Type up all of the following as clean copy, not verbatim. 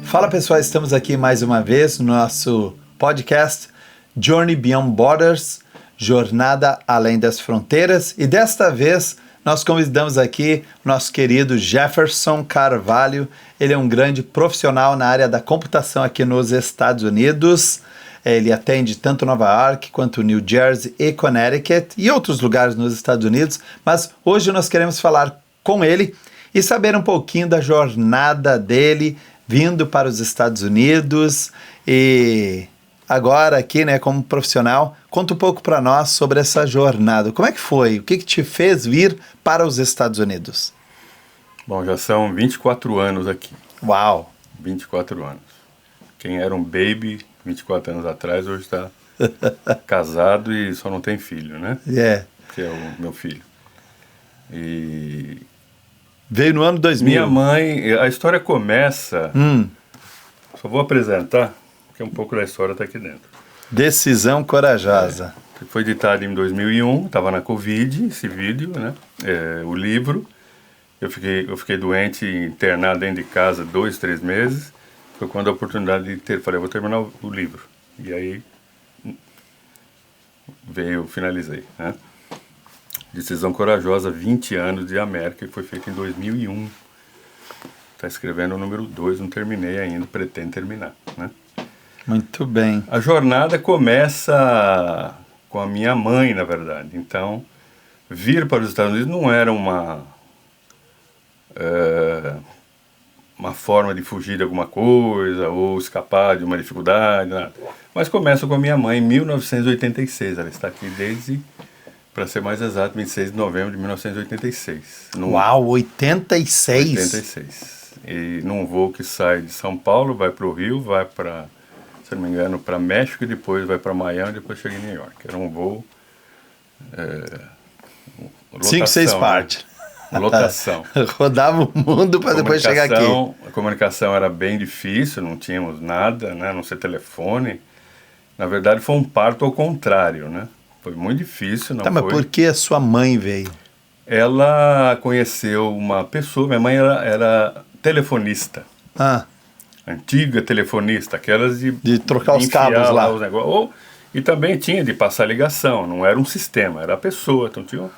Fala pessoal, estamos aqui mais uma vez no nosso podcast Journey Beyond Borders, Jornada Além das Fronteiras, e desta vez nós convidamos aqui o nosso querido Jefferson Carvalho. Ele é um grande profissional na área da computação aqui nos Estados Unidos. Ele atende tanto Nova York quanto New Jersey e Connecticut e outros lugares nos Estados Unidos, mas hoje nós queremos falar com ele e saber um pouquinho da jornada dele vindo para os Estados Unidos e agora aqui, né, como profissional. Conta um pouco para nós sobre essa jornada. Como é que foi? O que te fez vir para os Estados Unidos? Bom, já são 24 anos aqui. Uau! 24 anos. Quem era um baby 24 anos atrás, hoje está casado e só não tem filho, né? Que é o meu filho. E veio no ano 2000. Minha mãe, a história começa... Só vou apresentar, porque um pouco da história está aqui dentro. Decisão corajosa. Foi ditado em 2001, estava na Covid, esse vídeo, né? O livro. Eu fiquei doente, internado dentro de casa 2, 3 meses. Foi quando a oportunidade de ter, falei, vou terminar o livro. E aí finalizei, né? Decisão Corajosa, 20 anos de América, que foi feita em 2001. Está escrevendo o número 2, não terminei ainda, pretendo terminar, né? Muito bem. A jornada começa com a minha mãe, na verdade. Então, vir para os Estados Unidos não era uma forma de fugir de alguma coisa ou escapar de uma dificuldade, nada. Mas começa com a minha mãe em 1986. Ela está aqui desde... Para ser mais exato, 26 de novembro de 1986. Uau, 86? 86. E num voo que sai de São Paulo, vai para o Rio, vai para, se não me engano, para México, e depois vai para Miami, e depois chega em New York. Era um voo... 5, 6 partes. Lotação. Rodava o mundo para depois chegar aqui. A comunicação era bem difícil, não tínhamos nada, né, a não ser telefone. Na verdade, foi um parto ao contrário, né? Foi muito difícil, não foi? Mas por que a sua mãe veio? Ela conheceu uma pessoa, minha mãe era telefonista. Antiga telefonista, aquelas de trocar os cabos lá. Os negócios. E também tinha de passar ligação, não era um sistema, era a pessoa. Então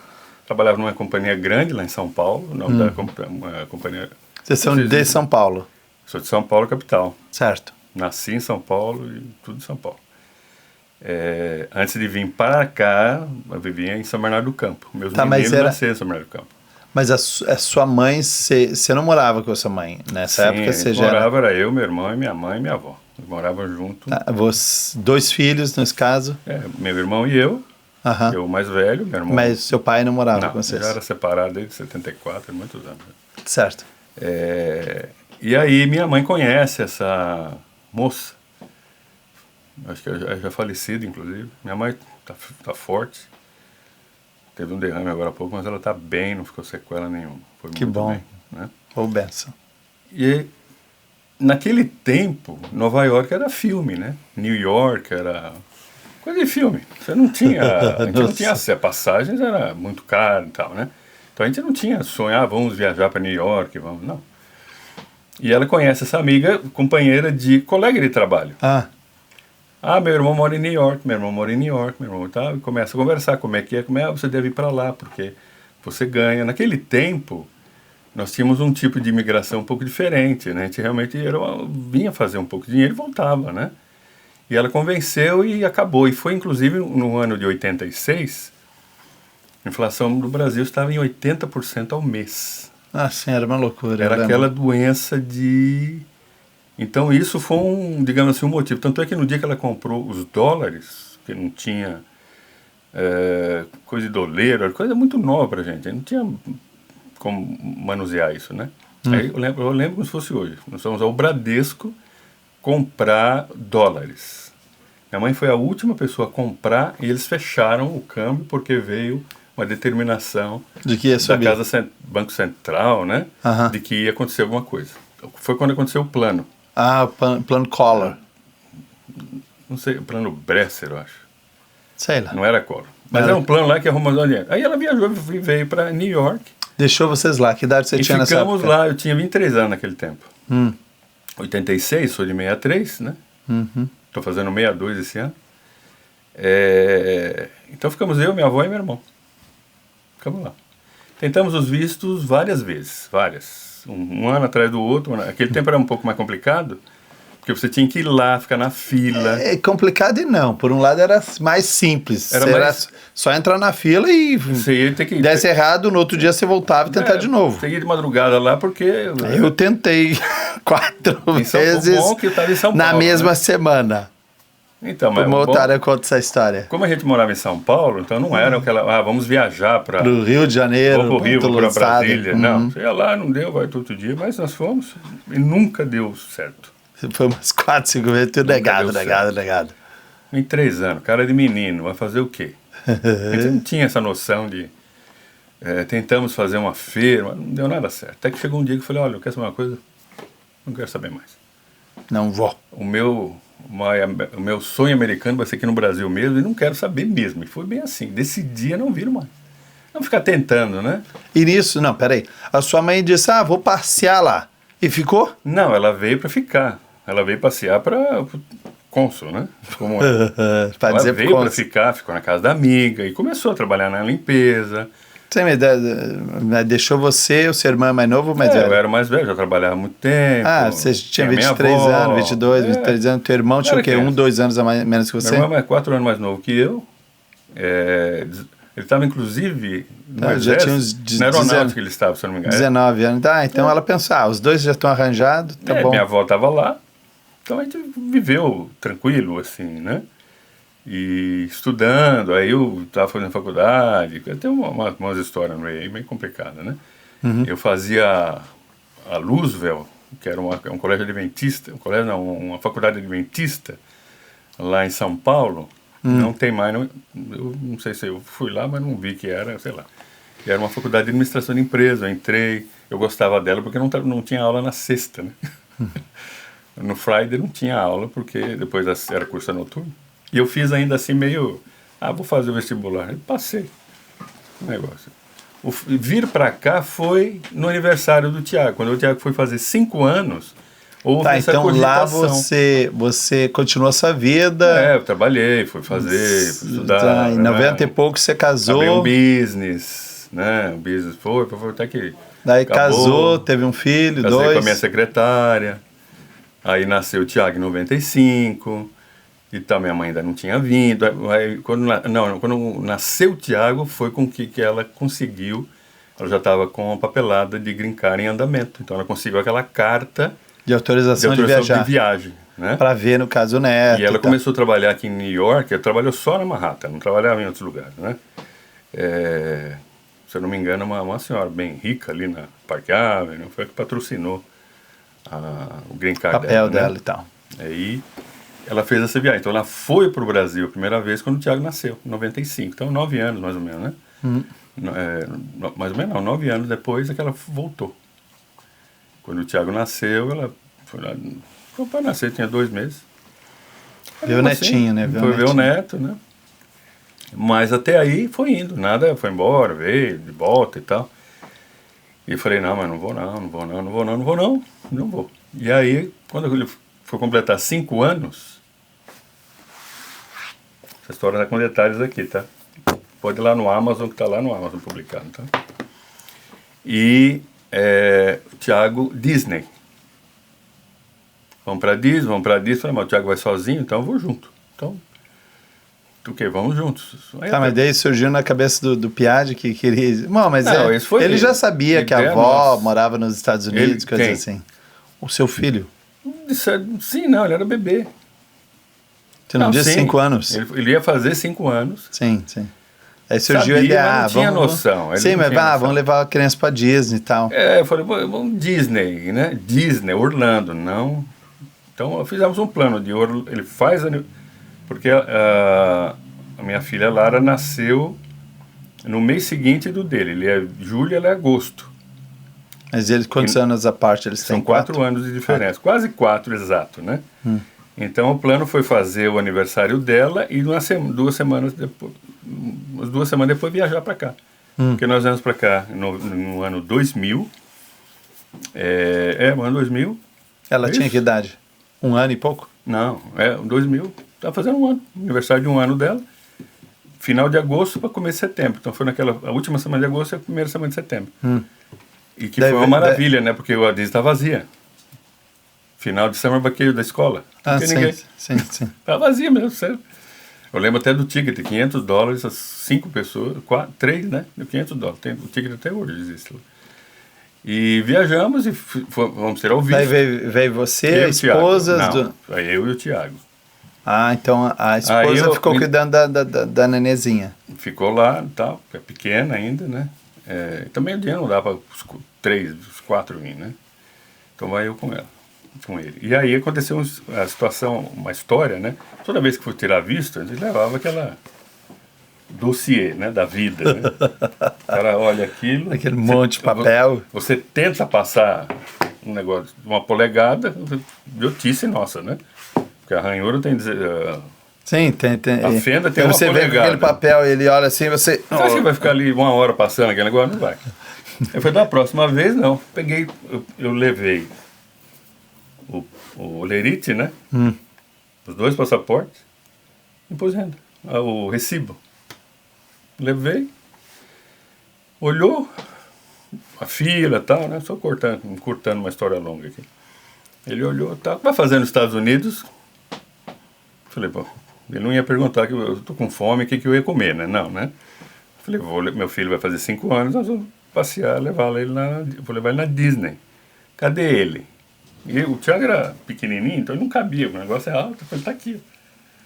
trabalhava numa companhia grande lá em São Paulo, uma companhia... Vocês são de São Paulo? Sou de São Paulo, capital. Certo. Nasci em São Paulo e tudo em São Paulo. Antes de vir para cá, eu vivia em São Bernardo do Campo. Meus meninos nasceram em São Bernardo do Campo. Mas a sua mãe, você não morava com a sua mãe? Nessa época você já morava, era eu, meu irmão, e minha mãe e minha avó. Moravam junto. Você, 2 filhos, nesse caso? Meu irmão e eu. Eu o mais velho, meu irmão. Mas seu pai não morava com vocês? Já era separado desde 74, muitos anos. Certo. E aí minha mãe conhece essa moça. Acho que já falecida, inclusive. Minha mãe tá forte. Teve um derrame agora há pouco, mas ela tá bem, não ficou sequela nenhuma. Foi que muito bom. Bem, né? Ou benção. E naquele tempo, Nova York era filme, né? New York era coisa de filme. Você não tinha... A gente não tinha acesso. Passagens era muito caro e tal, né? Então a gente não tinha sonhar, vamos viajar para New York, vamos... Não. E ela conhece essa amiga, companheira de... colega de trabalho. Meu irmão mora em New York, meu irmão tá, e começa a conversar, como é, você deve ir para lá, porque você ganha. Naquele tempo, nós tínhamos um tipo de imigração um pouco diferente, né? A gente realmente vinha fazer um pouco de dinheiro e voltava, né? E ela convenceu e acabou. E foi, inclusive, no ano de 86, a inflação do Brasil estava em 80% ao mês. Sim, era uma loucura. Era aquela doença de... Então isso foi digamos assim, um motivo. Tanto é que no dia que ela comprou os dólares, que não tinha coisa de doleiro, coisa muito nova pra gente, não tinha como manusear isso, né? Aí eu lembro como se fosse hoje. Nós fomos ao Bradesco comprar dólares. Minha mãe foi a última pessoa a comprar e eles fecharam o câmbio porque veio uma determinação de que ia subir. Da Banco Central, né? De que ia acontecer alguma coisa. Foi quando aconteceu o plano. O plano Collor. Não sei, o plano Bresser, eu acho. Sei lá. Não era Collor. Mas era um plano lá que arrumou dinheiro. Aí ela viajou e veio para New York. Deixou vocês lá. Que idade você tinha nessa época? E ficamos lá. Eu tinha 23 anos naquele tempo. 86, sou de 63, né? Estou fazendo 62 esse ano. Então ficamos eu, minha avó e meu irmão. Ficamos lá. Tentamos os vistos várias vezes, várias. Um ano atrás do outro. Aquele tempo era um pouco mais complicado, porque você tinha que ir lá, ficar na fila. É complicado e não. Por um lado era mais simples. Era só entrar na fila e você ia ter que desse errado, no outro dia você voltava e tentar de novo. Você ia de madrugada lá porque... Eu tentei 4 vezes bom que eu tava em São Paulo, na mesma semana. Então, mas uma otária conta essa história. Como a gente morava em São Paulo, então não era aquela... vamos viajar para... Pro Rio de Janeiro. Ou pro Rio, para Brasília. Não, você ia lá, não deu, vai todo dia. Mas nós fomos e nunca deu certo. Foi umas 4, 5 vezes, tudo negado. Em 3 anos, cara de menino, vai fazer o quê? A gente não tinha essa noção de... tentamos fazer uma feira, mas não deu nada certo. Até que chegou um dia que eu falei, olha, eu quero saber uma coisa, não quero saber mais. Não vou. O meu sonho americano vai ser aqui no Brasil mesmo e não quero saber mesmo. E foi bem assim, decidi não vir mais. Não ficar tentando, né? E nisso, não, peraí. A sua mãe disse, vou passear lá. E ficou? Não, ela veio para ficar. Ela veio passear para cônsul, né? Como ela veio para ficar, ficou na casa da amiga e começou a trabalhar na limpeza. Sim, mas deixou você, o seu irmão mais novo ou mais velho? Eu era mais velho, já trabalhava há muito tempo. Você tinha 23 anos, 22, 23 anos. Teu irmão tinha o quê? 1, 2 anos a menos que você? Meu irmão é 4 anos mais novo que eu. Ele estava, inclusive, já tinha uns na aeronáutica ele estava, se eu não me engano. 19 anos. Então ela pensou, os dois já estão arranjados, tá bom. Minha avó estava lá, então a gente viveu tranquilo, assim, né? E estudando, aí eu estava fazendo faculdade, tem umas histórias no meio aí bem complicadas, né? Eu fazia a Roosevelt, que era um colégio adventista, uma faculdade adventista, lá em São Paulo. Não tem mais, eu não sei se eu fui lá, mas não vi que era, sei lá. Era uma faculdade de administração de empresa, eu entrei, eu gostava dela porque não tinha aula na sexta, né? No Friday não tinha aula, porque depois era curso noturno. E eu fiz ainda assim meio, vou fazer o vestibular. Eu passei o negócio. Vir para cá foi no aniversário do Tiago. Quando o Tiago foi fazer 5 anos, houve essa cogitação. Lá você continuou a sua vida. Eu trabalhei, fui estudar. Em 90 e pouco você casou. Abri um business, né? O business foi até que daí acabou. Casou, teve um filho, Casei 2. com a minha secretária. Aí nasceu o Tiago em 95. Então, minha mãe ainda não tinha vindo. Aí, quando nasceu o Tiago, foi com que ela conseguiu. Ela já estava com a papelada de green card em andamento. Então, ela conseguiu aquela carta de autorização de viagem, né? Para ver, no caso, o neto. E ela começou a trabalhar aqui em New York. Ela trabalhou só na Manhattan, não trabalhava em outros lugares, né? Se eu não me engano, uma senhora bem rica ali na Park Avenue, foi a que patrocinou o green card papel dela, né? E tal. Aí ela fez essa viagem. Então ela foi para o Brasil a primeira vez quando o Tiago nasceu, em 95. Então 9 anos mais ou menos, né? Mais ou menos não, 9 anos depois é que ela voltou. Quando o Tiago nasceu, ela foi lá. O pai nasceu, tinha 2 meses. Viu o netinho, né? Foi ver o neto, né? Mas até aí foi indo, nada, foi embora, veio de volta e tal. E eu falei, não, mas não vou. E aí, quando ele foi completar 5 anos, essa história está com detalhes aqui, tá? Pode ir lá no Amazon, que está lá no Amazon publicado, tá? E o Tiago, Disney. Vamos para Disney. Falei, mas o Tiago vai sozinho, então eu vou junto. Então, vamos juntos. Aí mas daí surgiu na cabeça do Piatti que queria... Não, mas ele já sabia que a avó morava nos Estados Unidos, coisas assim. O seu filho? Sim, não, ele era bebê. Você não disse 5 anos? Ele ia fazer 5 anos. Sim. Aí surgiu a ideia, não tinha noção. Vamos levar a criança para Disney e tal. Eu falei, vamos Disney, né? Disney, Orlando, não. Então fizemos um plano de Orlando. Ele faz... Porque a minha filha Lara nasceu no mês seguinte do dele. Ele é julho, ela é agosto. Mas quantos anos a parte eles têm? São 4 anos de diferença. Quase 4, exato, né? Então o plano foi fazer o aniversário dela e 2 semanas depois viajar para cá. Porque nós viemos para cá no ano 2000. No ano 2000. Ela tinha Isso. que idade? 1 ano e pouco? Não, 2000, tá fazendo 1 ano, aniversário de 1 ano dela, final de agosto para começo de setembro, então foi a última semana de agosto e a primeira semana de setembro. E que Daí foi uma ve- maravilha, né, porque a Disney está vazia. Final de summer vacation da escola, não Ah, tem sim, ninguém. sim. Tá vazia mesmo, sério. Eu lembro até do ticket, $500, as 5 pessoas, 3, né, deu $500, tem, o ticket até hoje existe lá. E viajamos e vamos ter ao vivo. Daí veio você, Eu a e o Thiago. esposa... Não, aí eu e o Thiago. Ah, então a esposa Aí eu ficou me- cuidando da nenezinha. Ficou lá e tal, porque é pequena ainda, né? Também o dinheiro não dá para os 4 vir, né? Então vai eu com ela, com ele. E aí aconteceu a situação, uma história, né? Toda vez que for tirar visto, a gente levava aquela dossiê, né? Da vida, né? O cara olha aquilo... Aquele monte de papel. Você tenta passar um negócio de 1 polegada, idiotice nossa, né? Porque a ranhura tem... Sim, tem. A fenda tem Aí 1 você vê com polegada. aquele papel, ele olha assim, você... Você acha que vai ficar ali 1 hora passando aquele negócio? Não vai. Eu falei, da próxima vez, não. Peguei, eu levei o Lerite, né? Os 2 passaportes, imposto de renda, o recibo. Levei, olhou, a fila e tal, né? Só cortando uma história longa aqui. Ele olhou e tal, vai fazer nos Estados Unidos? Falei, pô, ele não ia perguntar que eu tô com fome, o que eu ia comer, né? Não, né? Falei, meu filho vai fazer 5 anos, nós vamos passear, vou levar ele na Disney. Cadê ele? E o Thiago era pequenininho, então ele não cabia, o negócio é alto, ele tá aqui.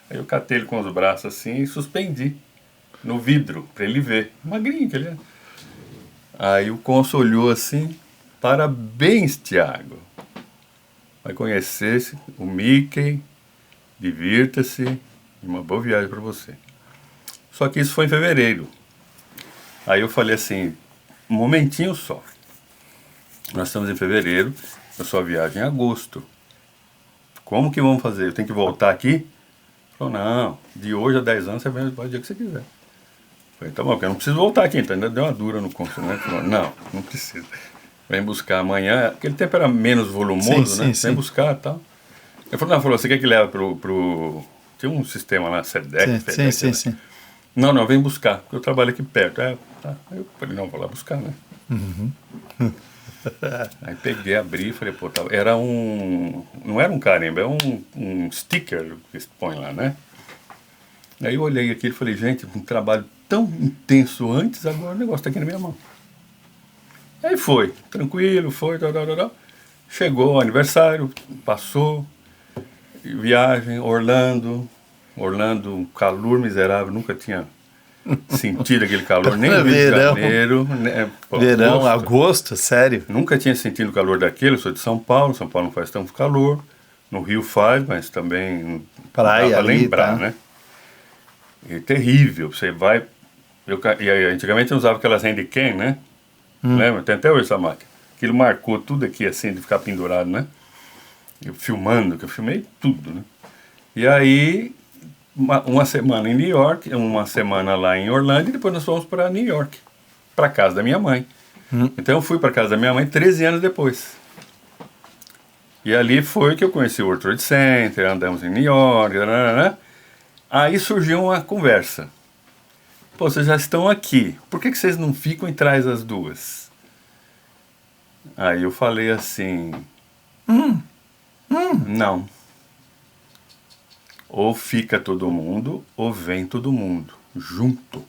Aí eu catei ele com os braços assim e suspendi no vidro, para ele ver. Magrinho que ele é. Aí o cônsul olhou assim, parabéns, Thiago. Vai conhecer o Mickey, divirta-se, e uma boa viagem para você. Só que isso foi em fevereiro. Aí eu falei assim, um momentinho só. Nós estamos em fevereiro, a sua viagem é em agosto. Como que vamos fazer? Eu tenho que voltar aqui? Ele falou, não, de hoje a 10 anos você vem o dia que você quiser. Eu falei, tá bom, porque eu não preciso voltar aqui, então ainda deu uma dura no cônsul, né? Ele falou, não precisa. Vem buscar amanhã, aquele tempo era menos volumoso, né? Vem buscar e tal. Ele falou, você quer que leve pro... Tinha um sistema lá, SEDEC, FEDEC, Sim. Não, vem buscar, porque eu trabalho aqui perto. Tá. Aí eu falei, não, vou lá buscar, né? Aí peguei, abri e falei, pô, era não era um carimbo, é um sticker que se põe lá, né? Aí eu olhei aqui e falei, gente, um trabalho tão intenso antes, agora o negócio tá aqui na minha mão. Aí foi, tranquilo, foi, tal. Chegou o aniversário, passou, viagem, Orlando, calor miserável, nunca tinha sentido aquele calor, nem no Rio de Janeiro. Verão, agosto, sério? Nunca tinha sentido o calor daquele, eu sou de São Paulo não faz tanto calor, no Rio faz, mas também praia, dá pra lembrar, tá? né? É terrível, você vai... E aí, antigamente eu usava aquelas handicam, né? Lembra? Tem até hoje essa máquina. Aquilo marcou tudo aqui, assim, de ficar pendurado, né? Eu filmando, que eu filmei tudo, né? E aí, uma semana em New York, uma semana lá em Orlando, e depois nós fomos para New York, para casa da minha mãe. Então eu fui para casa da minha mãe 13 anos depois. E ali foi que eu conheci o World Trade Center, andamos em New York, aí surgiu uma conversa. Pô, vocês já estão aqui, por que vocês não ficam e traz as duas? Aí eu falei assim, não. Ou fica todo mundo, ou vem todo mundo, junto.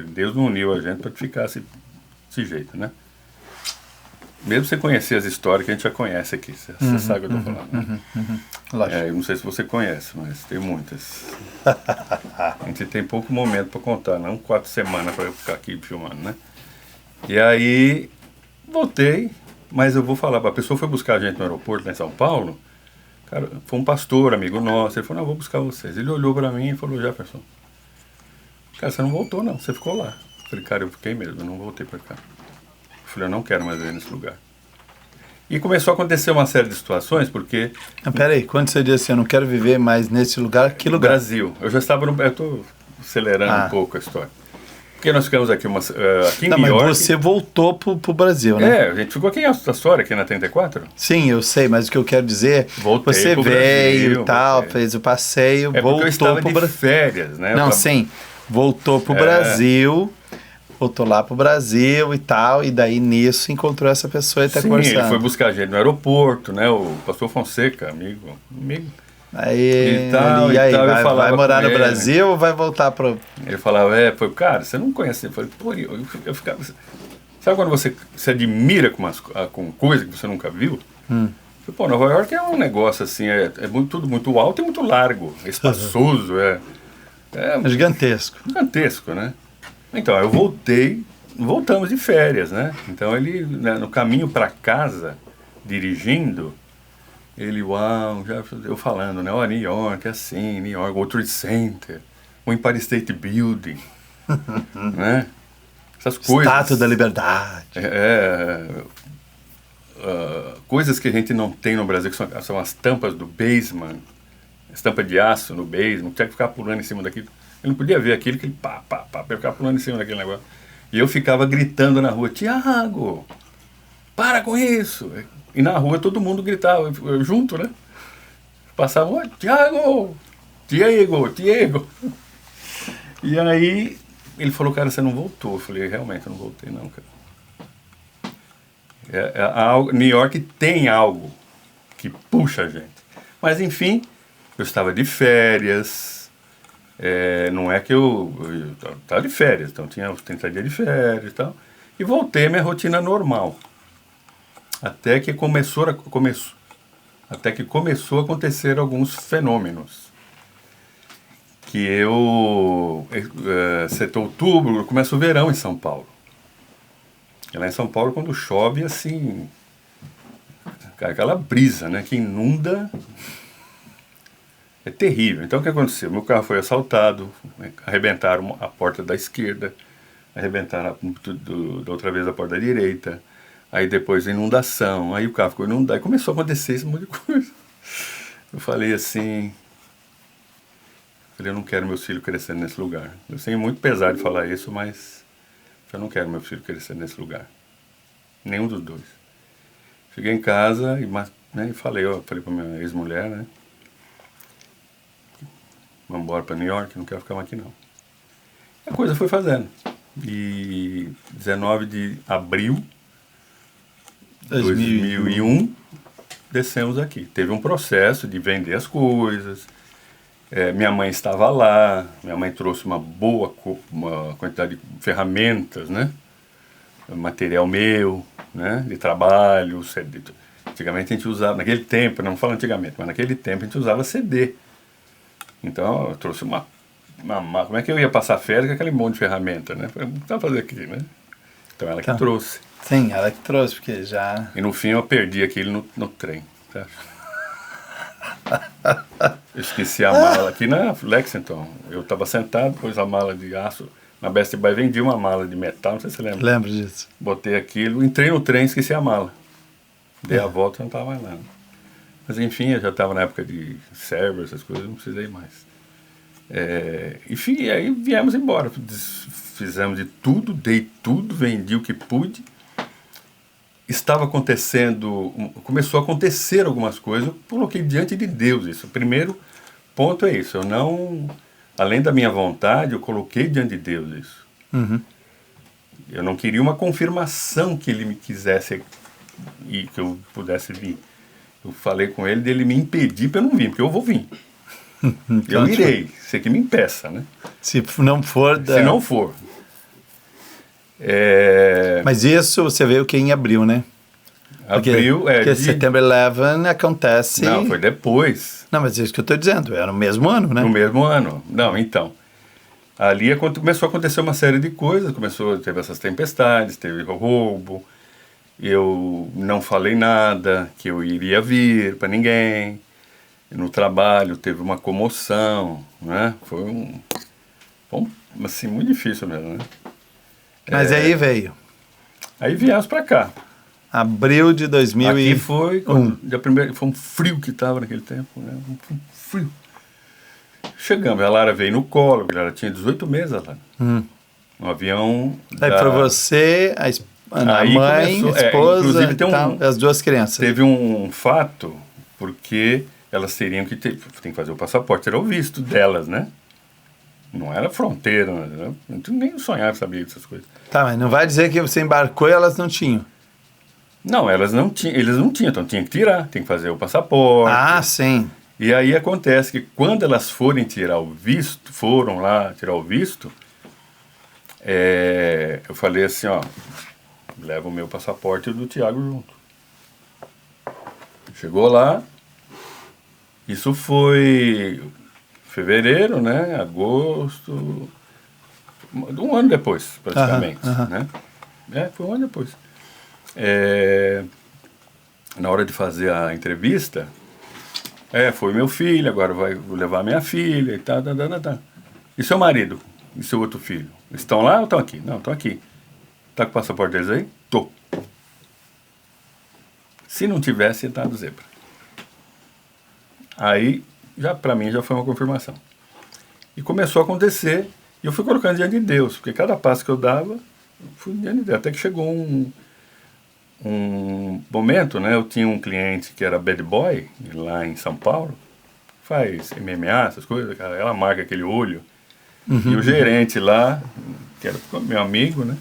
Deus não uniu a gente para ficar desse jeito, né? Mesmo você conhecer as histórias que a gente já conhece aqui, você sabe o que eu estou falando, né? Eu não sei se você conhece, mas tem muitas. A gente tem pouco momento para contar, não 4 semanas para eu ficar aqui filmando, né? E aí, voltei, mas eu vou falar, a pessoa foi buscar a gente no aeroporto lá em São Paulo, cara, foi um pastor, amigo nosso, ele falou, não, vou buscar vocês. Ele olhou para mim e falou, Jefferson, cara, você não voltou não, você ficou lá. Eu falei, cara, eu fiquei mesmo, eu não voltei para cá. Eu falei, eu não quero mais ver nesse lugar. E começou a acontecer uma série de situações, porque... Peraí, quando você disse assim, eu não quero viver mais nesse lugar, que lugar? Brasil. Eu já estava no... Eu estou acelerando um pouco a história. Porque nós ficamos aqui, aqui em Não, New mas York. você voltou pro Brasil, né? A gente ficou aqui em Astoria, aqui na 34. Sim, eu sei, mas o que eu quero dizer, Voltei você pro veio Brasil, e tal, voltei. fez o passeio, Porque eu voltou estava pro de Brasil. férias, né? Não, sim, voltou pro Brasil, voltou lá pro Brasil e tal, e daí nisso encontrou essa pessoa e tá Sim, conversando. ele foi buscar a gente no aeroporto, né? O pastor Fonseca, amigo. Aí, E tal, e aí, eu vai falava morar com no ele. Brasil ou vai voltar pro... Ele falava, cara, você não conhece. Eu falei, pô, eu ficava... Sabe quando você se admira com coisa que você nunca viu? Eu falei, pô, Nova York é um negócio assim, tudo muito alto e muito largo, é espaçoso, É gigantesco. gigantesco, né? Então, voltamos de férias, né? Então ele, né, no caminho para casa, dirigindo, ele, eu falando, né? Ó, New York, é assim, New York, World Trade Center, o Empire State Building, né? Essas coisas. Estátua da Liberdade. Coisas que a gente não tem no Brasil, que são as tampas do basement, estampa de aço no basement, tinha que ficar pulando em cima daquilo. Ele não podia ver aquilo, que ele ficava pulando em cima daquele negócio. E eu ficava gritando na rua, Tiago, para com isso! E na rua todo mundo gritava, eu junto, né? Passavam, Tiago! Diego! E aí ele falou, cara, você não voltou. Eu falei, realmente, eu não voltei não, cara. New York tem algo que puxa a gente. Mas, enfim, eu estava de férias. Não é que eu estava de férias, então tinha uns 30 dias de férias e tal. E voltei à minha rotina normal. Até que começou a acontecer alguns fenômenos. Que setembro, outubro, começa o verão em São Paulo. E lá em São Paulo, quando chove, assim, aquela brisa, né, que inunda, é terrível. Então, o que aconteceu? Meu carro foi assaltado, né, arrebentaram a porta da esquerda, arrebentaram da outra vez a porta da direita, aí depois inundação, aí o carro ficou inundado, e começou a acontecer esse monte de coisa. Eu falei assim, eu não quero meus filhos crescendo nesse lugar. Eu sei muito pesar de falar isso, mas eu não quero meu filho crescer nesse lugar. Nenhum dos dois. Cheguei em casa e falei para minha ex-mulher, né? Vamos embora para New York, não quero ficar mais aqui não. E a coisa foi fazendo. E 19 de abril de 2001, descemos aqui. Teve um processo de vender as coisas. Minha mãe estava lá, minha mãe trouxe uma quantidade de ferramentas, né? Material meu, né? De trabalho, CD. Antigamente a gente usava, naquele tempo, não falo antigamente, mas naquele tempo a gente usava CD. Então eu trouxe como é que eu ia passar férias com aquele monte de ferramenta, né? O que tá fazer aqui, né? Então ela que trouxe. Sim, ela que trouxe, porque já... E no fim eu perdi aquilo no trem, tá? Eu esqueci a mala aqui na Lexington. Eu estava sentado, pus a mala de aço. Na Best Buy vendi uma mala de metal, não sei se você lembra. Lembro disso. Botei aquilo, entrei no trem e esqueci a mala. Dei a volta e não estava mais lá. Mas enfim, eu já estava na época de server, essas coisas, não precisei mais. Enfim, aí viemos embora. Fizemos de tudo, dei tudo, vendi o que pude. Começou a acontecer algumas coisas, eu coloquei diante de Deus isso. O primeiro ponto é isso, além da minha vontade, eu coloquei diante de Deus isso. Uhum. Eu não queria uma confirmação que ele me quisesse e que eu pudesse vir. Eu falei com ele dele me impedir para eu não vir, porque eu vou vir. Eu irei, você que me impeça, né? Se não for... Se não for. Mas isso você veio que em abril, né? Porque September 11 acontece... Não, foi depois. Não, mas é isso que eu estou dizendo, era no mesmo ano, né? No mesmo ano. Não, então. Ali começou a acontecer uma série de coisas, teve essas tempestades, teve roubo, eu não falei nada, que eu iria vir para ninguém. No trabalho teve uma comoção, né? Foi assim, muito difícil mesmo, né? Mas aí veio. Aí viemos para cá. Abril de 2001. Aqui foi um frio que estava naquele tempo, né? Um frio. Chegamos, a Lara veio no colo, ela tinha 18 meses lá. Um avião Aí foi você, a Aí mãe, começou, a esposa, inclusive e tem tal, as duas crianças. teve um fato, porque elas teriam que tem que fazer o passaporte, era o visto delas, né? Não era fronteira, né? Nem sonhava sabia dessas coisas. Tá, mas não vai dizer que você embarcou e elas não tinham. Não, eles não tinham, então tinha que tirar, tem que fazer o passaporte. Ah, sim. E aí acontece que quando elas forem tirar o visto, foram lá tirar o visto, eu falei assim, ó, leva o meu passaporte e o do Tiago junto. Chegou lá, isso foi fevereiro, né, agosto, um ano depois, praticamente, né? Foi um ano depois. Na hora de fazer a entrevista, foi meu filho, agora vou levar minha filha e tal, tá. E seu marido? E seu outro filho? Estão lá ou estão aqui? Não, estão aqui. Tá com o passaporte deles aí? Tô. Se não tivesse, ia estar do zebra. Aí, pra mim, já foi uma confirmação. E começou a acontecer, e eu fui colocando diante de Deus, porque cada passo que eu dava, fui diante de Deus. Até que chegou um momento, né? Eu tinha um cliente que era bad boy, lá em São Paulo, faz MMA, essas coisas, cara, ela marca aquele olho. E o gerente lá, que era meu amigo, né?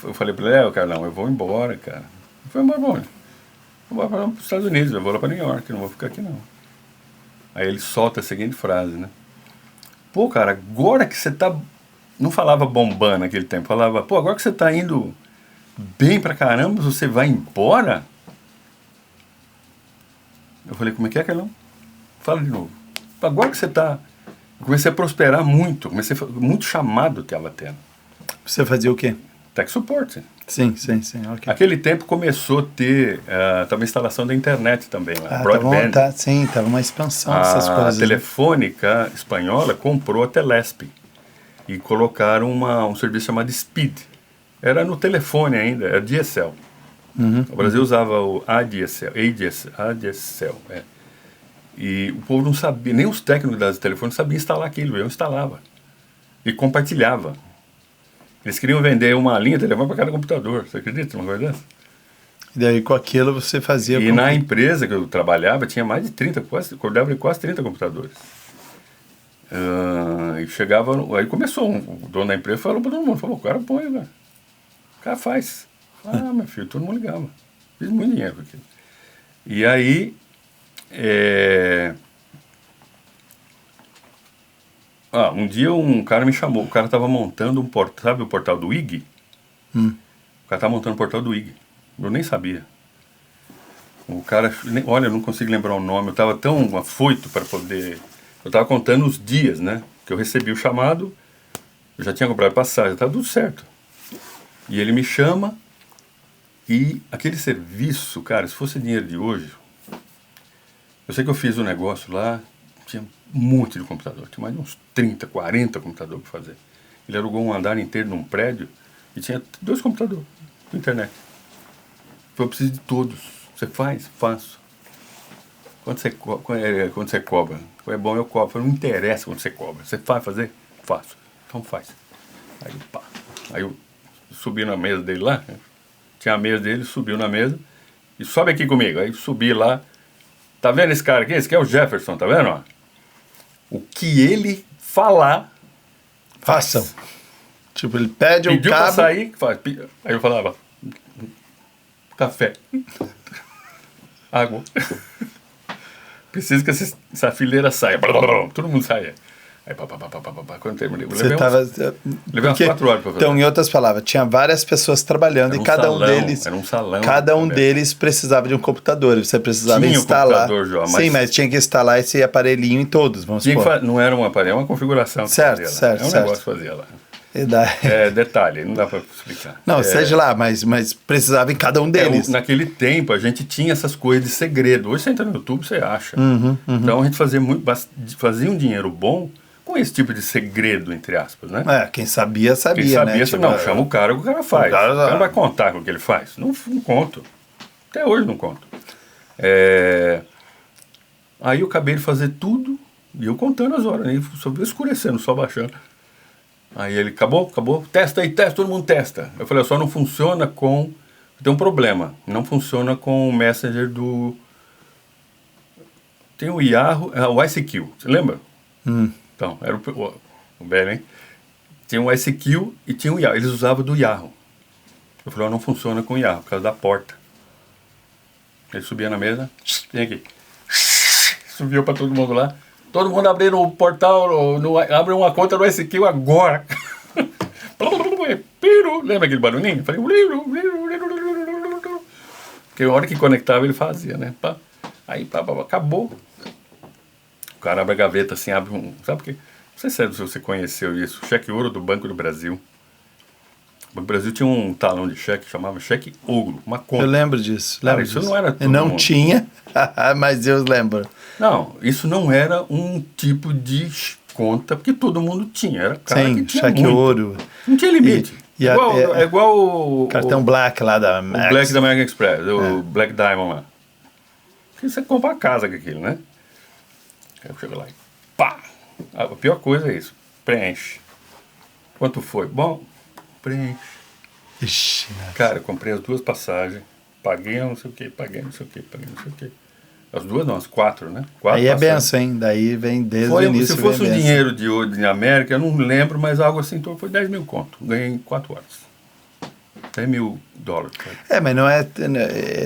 Eu falei pra ele, Carlão, eu vou embora, cara. Ele foi embora, bom, vou para os Estados Unidos, eu vou lá para New York, não vou ficar aqui não. Aí ele solta a seguinte frase, né? Pô, cara, agora que você tá... Não falava bombando naquele tempo, falava, pô, agora que você tá indo bem pra caramba, você vai embora? Eu falei, como é que é, Carlão? Fala de novo. Agora que você tá... Eu comecei a prosperar muito, muito chamado que ela tendo. Você fazia o quê? Tech support. Sim, ok. Aquele tempo começou a ter tava a instalação da internet também lá, broadband. Tava uma expansão dessas coisas. A Telefônica espanhola comprou a Telesp e colocaram um serviço chamado Speed. Era no telefone ainda, era DSL. O Brasil usava o ADSL. E o povo não sabia, nem os técnicos das telefones sabiam instalar aquilo, eu instalava. E compartilhava. Eles queriam vender uma linha de telefone para cada computador, você acredita numa coisa dessa? E daí com aquilo você fazia... E na empresa que eu trabalhava tinha mais de 30, acordava quase 30 computadores. E chegava, aí começou, o dono da empresa falou para todo mundo, o cara põe, velho. O cara faz. Meu filho, todo mundo ligava. Fiz muito dinheiro com aquilo. E aí, um dia um cara me chamou, o cara estava montando um portal, sabe o portal do IG? O cara estava montando o portal do IG. Eu nem sabia. O cara, olha, eu não consigo lembrar o nome, eu estava tão afoito para poder... Eu estava contando os dias, né? Que eu recebi o chamado, eu já tinha comprado passagem, estava tudo certo. E ele me chama e aquele serviço, cara, se fosse dinheiro de hoje... Eu sei que eu fiz um negócio lá, tinha um monte de computador, tinha mais de uns 30, 40 computadores para fazer. Ele alugou um andar inteiro num prédio e tinha 2 computadores com internet. Eu preciso de todos. Você faz? Faço. Quando você cobra? É bom, eu cobro. Não interessa quando você cobra. Você vai fazer? Faço. Então faz. Aí, pá. Aí eu subi na mesa dele lá, tinha a mesa dele, subiu na mesa e sobe aqui comigo. Aí subi lá. Tá vendo esse cara aqui? Esse aqui é o Jefferson, tá vendo? Ó? O que ele falar, façam. Tipo, ele pede um cabo... Pediu pra sair, faz. Aí eu falava, café, água. Preciso que essa fileira saia. Todo mundo saia. Aí, quando terminei, levei umas 4 horas para fazer. Então, em outras palavras, tinha várias pessoas trabalhando e cada um deles... Era um salão. Cada um deles precisava de um computador. Você precisava instalar... Sim, mas tinha que instalar esse aparelhinho em todos, vamos supor. Não era um aparelho, é uma configuração. Certo. Negócio que fazia lá. Detalhe, não dá para explicar. Não, seja lá, mas precisava em cada um deles. Naquele tempo, a gente tinha essas coisas de segredo. Hoje você entra no YouTube, você acha. Então, a gente fazia um dinheiro bom com esse tipo de segredo, entre aspas, né? Quem sabia, né? Não, chama o cara, o cara faz. O cara não vai contar com o que ele faz. Não conto. Até hoje não conto. Aí eu acabei de fazer tudo, e eu contando as horas, só escurecendo, só baixando. Aí ele, acabou, testa aí, todo mundo testa. Eu falei, só não funciona com... Tem um problema, não funciona com o Messenger do... Tem o Yahoo, o ICQ, você lembra? Então, era o velho, hein? Tinha o ICQ e tinha o Yahoo, eles usavam do Yahoo. Eu falei, não funciona com o Yahoo, por causa da porta. Ele subia na mesa, vem aqui. Subiu para todo mundo lá. Todo mundo abrindo o portal, abre uma conta no ICQ agora. Lembra aquele barulhinho? Eu falei, porque a hora que conectava ele fazia, né? Aí acabou. O cara abre a gaveta assim, abre um... Sabe o que? Não sei se você conheceu isso. O cheque ouro do Banco do Brasil. O Banco do Brasil tinha um talão de cheque, chamava cheque ouro, uma conta. Eu lembro disso. Cara, isso não era todo não mundo. tinha, mas eu lembro. Não, isso não era um tipo de conta, porque todo mundo tinha. Era cara Sim, que tinha cheque muito. ouro. Não tinha limite. É igual o... Cartão Black lá da Max. O Black da American Express, o Black Diamond lá. Porque você compra a casa com aquilo, né? Aí eu chego lá e pá! A pior coisa é isso. Preenche. Quanto foi? Bom, preenche. Ixi, cara, eu comprei as 2 passagens, paguei não sei o que, paguei não sei o que. As 2 não, as 4, né? 4 aí é passagens. benção, hein? Daí vem desde o início. Se fosse um dinheiro de hoje na América, eu não lembro, mas algo assim, então foi 10 mil conto. Ganhei em 4 horas. 10 mil dólares. Cara. Mas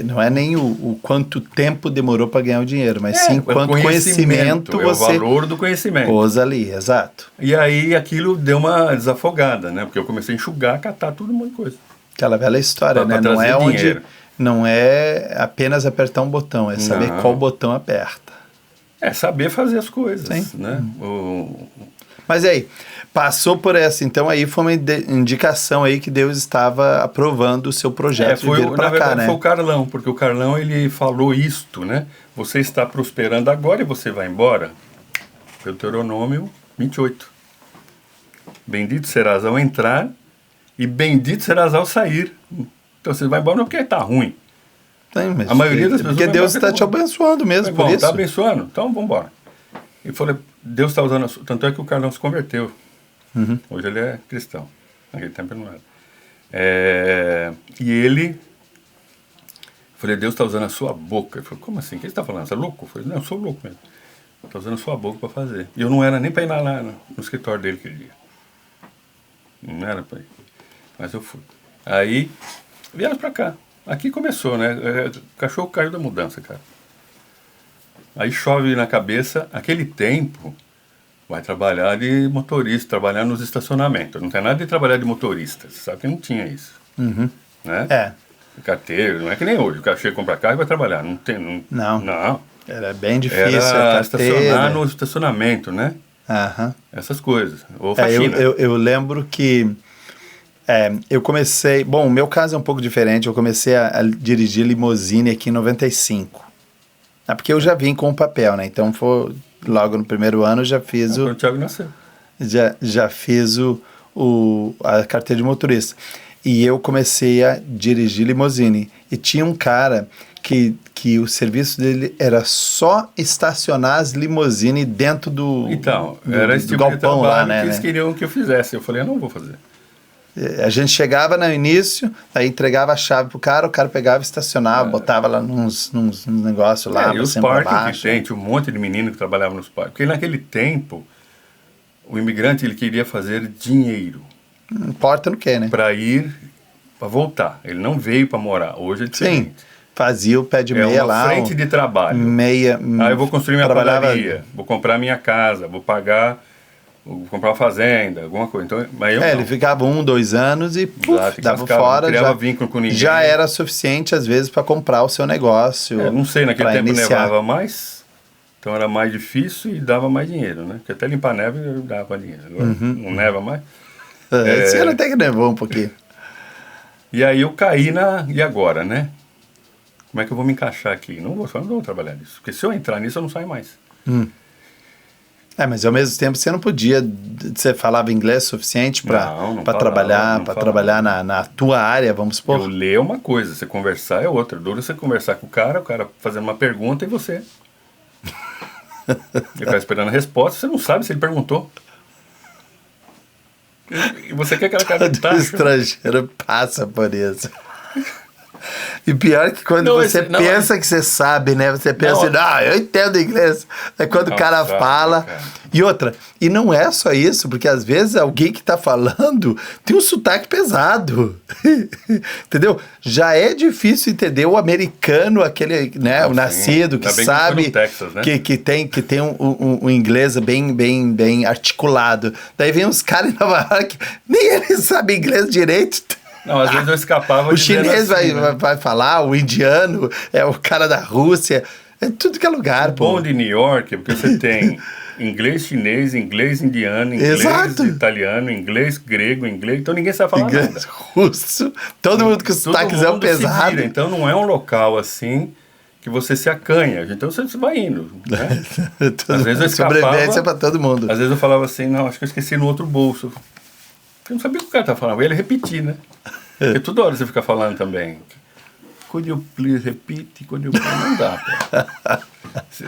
não é nem o quanto tempo demorou para ganhar o dinheiro, mas sim quanto conhecimento você... É o valor do conhecimento. Pôs ali, exato. E aí aquilo deu uma desafogada, né? Porque eu comecei a enxugar, catar tudo um monte de coisa. Aquela velha história, né? Não é dinheiro. Não é apenas apertar um botão, é saber qual botão aperta. É saber fazer as coisas, sim. Né? Mas aí, passou por essa, então aí foi uma indicação aí que Deus estava aprovando o seu projeto de vir para cá, né? Foi o Carlão, porque o Carlão ele falou isto, né? Você está prosperando agora e você vai embora. Deuteronômio 28. Bendito serás ao entrar e bendito serás ao sair. Então você vai embora não porque está ruim. Sim, mas a maioria das pessoas porque Deus está te abençoando mesmo, por isso. Está abençoando? Então vamos embora. E falei, Deus está usando... Tanto é que o Carlão se converteu. Hoje ele é cristão. Naquele tempo ele não era. E ele... Falei, Deus está usando a sua boca. Ele falou, como assim? O que você está falando? Você é louco? Eu falei, não, eu sou louco mesmo. Está usando a sua boca para fazer. E eu não era nem para ir lá no escritório dele aquele dia. Não era para ir. Mas eu fui. Aí, vieram para cá. Aqui começou, né? O cachorro caiu da mudança, cara. Aí chove na cabeça. Aquele tempo, vai trabalhar de motorista, trabalhar nos estacionamentos. Não tem nada de trabalhar de motorista. Você sabe que não tinha isso. Né? Carteiro, não é que nem hoje. O cara chega, compra carro e vai trabalhar. Não tem. Não. Era bem difícil. Era estacionar no estacionamento, né? Essas coisas. Ou faxina. Eu lembro que eu comecei... Bom, o meu caso é um pouco diferente. Eu comecei a dirigir limusine aqui em 95. Porque eu já vim com o papel, né? Então, logo no primeiro ano, eu já fiz quando o Thiago nasceu. Já fiz a carteira de motorista. E eu comecei a dirigir limusine. E tinha um cara que o serviço dele era só estacionar as limusines dentro do era esse tipo galpão de trabalho lá, né? Que eles queriam que eu fizesse. Eu falei, eu não vou fazer. A gente chegava no início, aí entregava a chave pro cara, o cara pegava e estacionava, botava lá nos negócios lá. E os parques que tinha um monte de menino que trabalhava nos parques. Porque naquele tempo, o imigrante ele queria fazer dinheiro. Não importa no que, né? Para voltar. Ele não veio para morar. Hoje é diferente. Sim, fazia o pé de meia lá. Frente de trabalho. Meia. Eu vou construir minha padaria, vou comprar minha casa, vou comprar uma fazenda, alguma coisa. Então, mas ele ficava 1, 2 anos e dava fora. Não criava vínculo com ninguém. Já era suficiente, às vezes, para comprar o seu negócio. Não sei, naquele tempo nevava mais, então era mais difícil e dava mais dinheiro, né? Porque até limpar neve dava dinheiro. Agora não neva mais. Esse ano até que nevou um pouquinho. E aí eu caí e agora, né? Como é que eu vou me encaixar aqui? Não vou trabalhar nisso. Porque se eu entrar nisso, eu não saio mais. Mas ao mesmo tempo você não podia... Você falava inglês suficiente para trabalhar na tua área, vamos supor? Eu ler é uma coisa, você conversar é outra. Dura você conversar com o cara fazendo uma pergunta e você... Ele está esperando a resposta, você não sabe se ele perguntou. E você quer aquela cara de Todo tacho? estrangeiro passa por isso. E pior que quando você pensa que você sabe, né? Você pensa assim, eu entendo inglês. É quando o cara fala. Cara. E outra, e não é só isso, porque às vezes alguém que tá falando tem um sotaque pesado. Entendeu? Já é difícil entender o americano, aquele, né? O nascido, que sabe Texas, né? que tem um inglês bem articulado. Daí vem uns caras em Nova York, nem eles sabem inglês direito. Não, às vezes eu escapava. O chinês assim, vai falar, o indiano, é o cara da Rússia, é tudo que é lugar. O bom de New York é porque você tem inglês chinês, inglês indiano, inglês italiano, inglês grego, inglês... Então ninguém sabe falar inglês nada. Russo, todo mundo com sotaquezão pesado. Então não é um local assim que você se acanha. Então você vai indo, né? Às vezes eu escapava... Sobrevivência pra todo mundo. Às vezes eu falava assim, não, acho que eu esqueci no outro bolso. Eu não sabia o que o cara estava falando. Eu ia repetir, né? Porque toda hora você fica falando também. Could you please repeat? Could you please... Não dá, pô.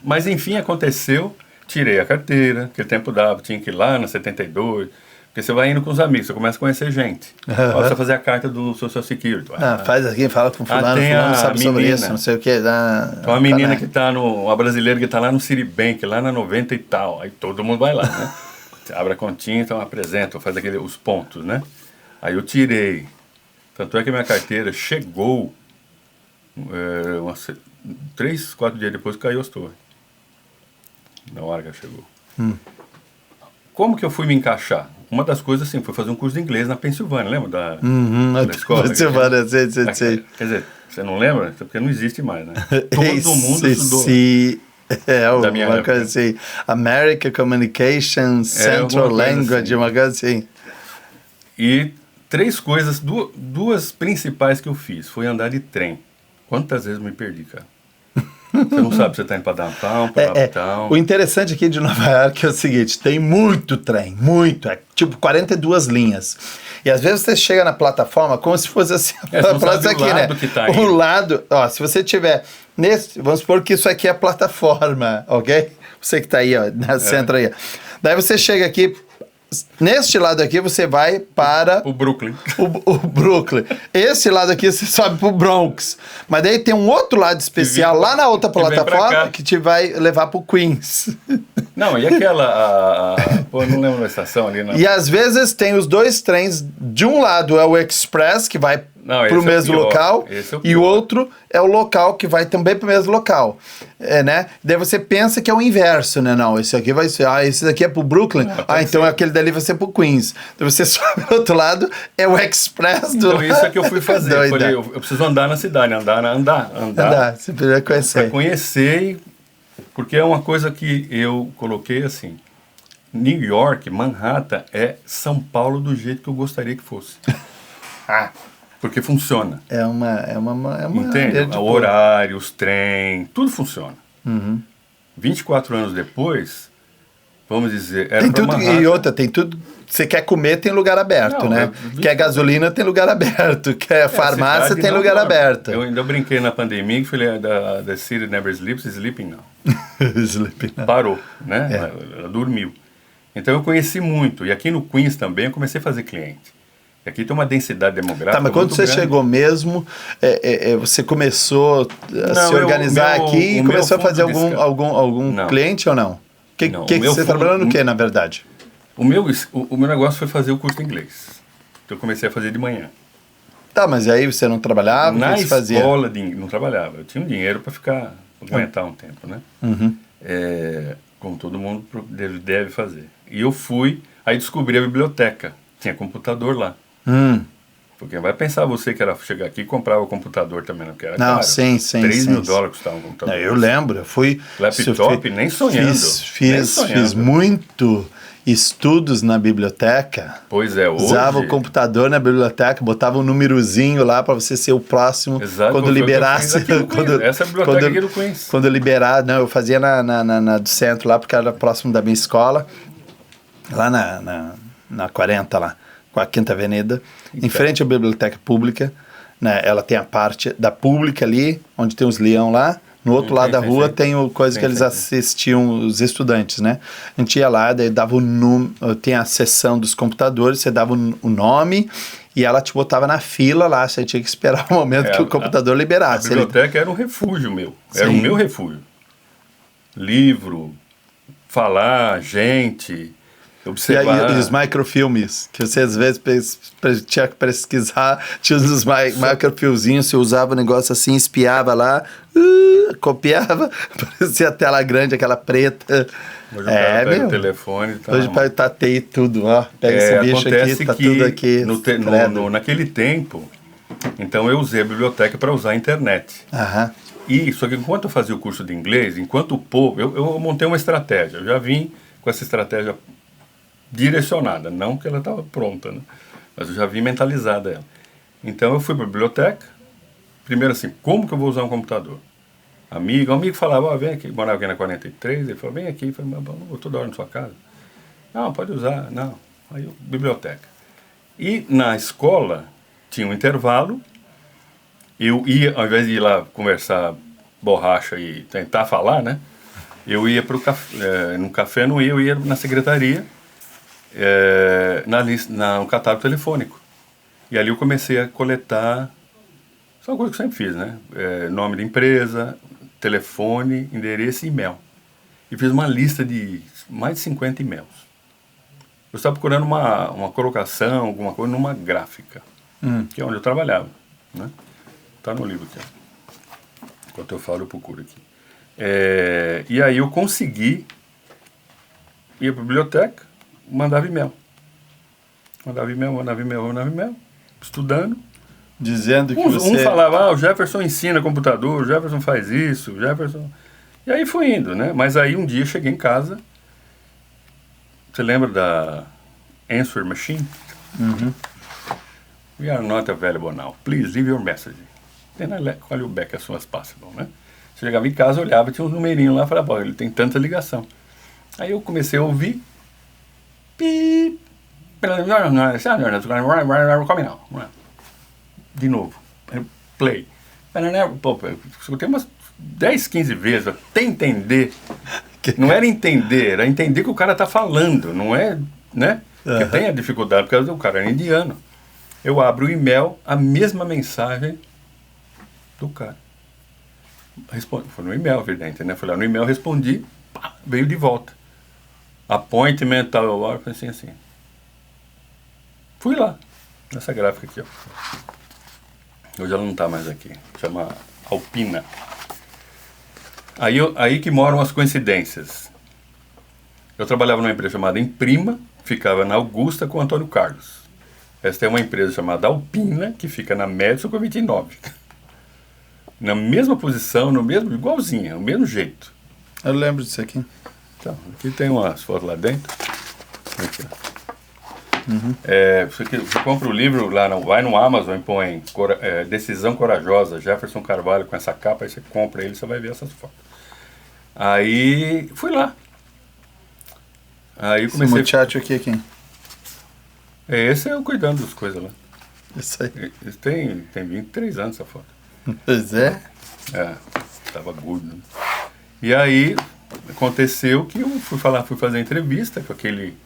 Mas enfim, aconteceu. Tirei a carteira. Aquele tempo dava. Tinha que ir lá na 72. Porque você vai indo com os amigos. Você começa a conhecer gente. Precisa fazer a carta do Social Security. Faz aqui, fala com fulano. Fulano sabe sobre isso, não sei o que. Tem uma menina que tá uma brasileira que tá lá no Citibank, lá na 90 e tal. Aí todo mundo vai lá, né? Você abre a continha, então apresenta, faz os pontos, né? Aí eu tirei. Tanto é que a minha carteira chegou 3, 4 dias depois que caiu as torres. Na hora que ela chegou. Como que eu fui me encaixar? Uma das coisas, assim, foi fazer um curso de inglês na Pensilvânia, lembra da escola? Pensilvânia, sei. Quer dizer, você não lembra? Porque não existe mais, né? Todo mundo estudou. Uma coisa assim, American Communication Central Language, assim. Uma coisa assim. E 3 coisas, duas principais que eu fiz, foi andar de trem. Quantas vezes eu me perdi, cara? Você não sabe se você está indo para downtown, para uptown. O interessante aqui de Nova York é o seguinte, tem muito trem, tipo 42 linhas. E às vezes você chega na plataforma como se fosse assim, o lado, ó, se você tiver vamos supor que isso aqui é a plataforma, ok? Você que está aí, ó, na centro aí. Daí você chega aqui, neste lado aqui você vai para... O Brooklyn. O Brooklyn. Esse lado aqui você sobe para o Bronx. Mas daí tem um outro lado especial lá na outra plataforma que te vai levar para o Queens. Não, e aquela... Pô, eu não lembro da estação ali. Não. E às vezes tem os 2 trens. De um lado é o Express, que vai para o mesmo local. E o outro é o local que vai também para o mesmo local. Né? Daí você pensa que é o inverso, né? Não, esse aqui vai ser... esse daqui é para o Brooklyn. Então aquele dali vai ser para o Queens. Então você sobe do outro lado, é o Express do lado. Então isso é que eu fui fazer. Falei, eu preciso andar na cidade, andar. Você precisa conhecer. Pra conhecer, porque é uma coisa que eu coloquei assim... New York, Manhattan, é São Paulo do jeito que eu gostaria que fosse. Porque funciona. É uma entende? O horário, os trens, tudo funciona. 24 anos depois, vamos dizer... Tem tudo, e outra, tem tudo... Você quer comer, tem lugar aberto, né? Quer gasolina, tem lugar aberto. Quer farmácia, tem lugar aberto. Eu ainda brinquei na pandemia que falei, the city never sleeps, sleeping now. Sleeping now. Parou, né? Ela dormiu. Então eu conheci muito. E aqui no Queens também eu comecei a fazer cliente. E aqui tem uma densidade demográfica. Tá, mas quando você chegou mesmo, você começou a se organizar aqui e começou a fazer algum cliente ou não? Você trabalhou no que, na verdade? O meu negócio foi fazer o curso de inglês. Então eu comecei a fazer de manhã. Tá, mas aí você não trabalhava? Na que você fazia? escola não trabalhava. Eu tinha um dinheiro para aguentar um tempo, né? Como todo mundo deve fazer. E eu fui, aí descobri a biblioteca. Tinha computador lá. Porque vai pensar você que era chegar aqui e comprava o computador também, não era caro. Sim. $3 mil custava um computador. Eu lembro, eu fui... Laptop, nem sonhando. Fiz muito estudos na biblioteca. Pois é, hoje... Usava o computador na biblioteca, botava um númerozinho lá para você ser o próximo. Exato, quando liberasse... Essa é a biblioteca aqui do Queens. Quando liberar... Não, eu fazia na do centro lá, porque era próximo da minha escola. Lá na 40 lá, com a Quinta Avenida. Em frente à biblioteca pública. Né, ela tem a parte da pública ali, onde tem os leão lá. no outro lado da rua tem o coisa que eles assistiam, os estudantes, né? A gente ia lá, daí dava o número, tem a seção dos computadores, você dava o nome e ela te botava na fila lá, você tinha que esperar o momento que o computador liberasse. A biblioteca era um refúgio meu, era o meu refúgio. Livro, falar, gente, observar. E os microfilmes, que você às vezes tinha que pesquisar, tinha uns microfilmezinhos, você usava o negócio assim, espiava lá, copiava, parecia a tela grande, aquela preta. Hoje o cara pega o telefone e tal. Hoje tá TI tudo, ó. Pega esse bicho aqui, tá tudo aqui. Naquele tempo, então eu usei a biblioteca para usar a internet. E só que enquanto eu fazia o curso de inglês, enquanto o povo, eu montei uma estratégia. Eu já vim com essa estratégia direcionada, não que ela estava pronta, né? Mas eu já vim mentalizada ela. Então eu fui para a biblioteca, primeiro assim, como que eu vou usar um computador? Um amigo falava, vem aqui, morava aqui na 43, ele falou, vem aqui, eu falei, mas não vou toda hora na sua casa. Não, pode usar, não. Aí biblioteca. E na escola tinha um intervalo, eu ia, ao invés de ir lá conversar borracha e tentar falar, né? Eu ia para o café, no café não ia, eu ia na secretaria, no catálogo telefônico. E ali eu comecei a coletar, isso é uma coisa que eu sempre fiz, né? Nome de empresa, telefone, endereço e e-mail. E fiz uma lista de mais de 50 e-mails. Eu estava procurando uma colocação, alguma coisa, numa gráfica, que é onde eu trabalhava, né? Está no livro aqui. Enquanto eu falo, eu procuro aqui. E aí eu consegui ir para a biblioteca, mandava e-mail. Mandava e-mail, estudando. Dizendo que você... Um falava, o Jefferson ensina computador, o Jefferson faz isso, o Jefferson... E aí foi indo, né? Mas aí um dia eu cheguei em casa, você lembra da Answer Machine? We are not available now. Please leave your message. Then I call you back as soon as possible, né? Você chegava em casa, olhava, tinha uns numerinhos lá, falava, ele tem tanta ligação. Aí eu comecei a ouvir, de novo, play. Pô, eu escutei umas 10, 15 vezes, até entender. Não era entender que o cara tá falando, não é, né? Porque tem a dificuldade, porque o cara era indiano. Eu abro o e-mail, a mesma mensagem do cara. Foi no e-mail, evidente, né? Fui lá no e-mail, respondi, pá, veio de volta. Appointment, tal, hora, assim. Fui lá, nessa gráfica aqui, ó. Hoje ela não está mais aqui, chama Alpina. Aí que moram as coincidências. Eu trabalhava numa empresa chamada Imprima, ficava na Augusta com o Antônio Carlos. Esta é uma empresa chamada Alpina, que fica na Madison com a 29. Na mesma posição, igualzinha, no mesmo jeito. Eu lembro disso aqui. Então, aqui tem umas fotos lá dentro. Aqui, você compra o livro, vai no Amazon e põe Decisão Corajosa, Jefferson Carvalho com essa capa, aí você compra ele, você vai ver essas fotos. Aí fui lá. Aí comecei... Esse muchacho aqui é quem? Esse é eu cuidando das coisas lá. Isso aí. Tem 23 anos essa foto. Pois é. Tava gordo. Né? E aí aconteceu que eu fui fazer entrevista com aquele...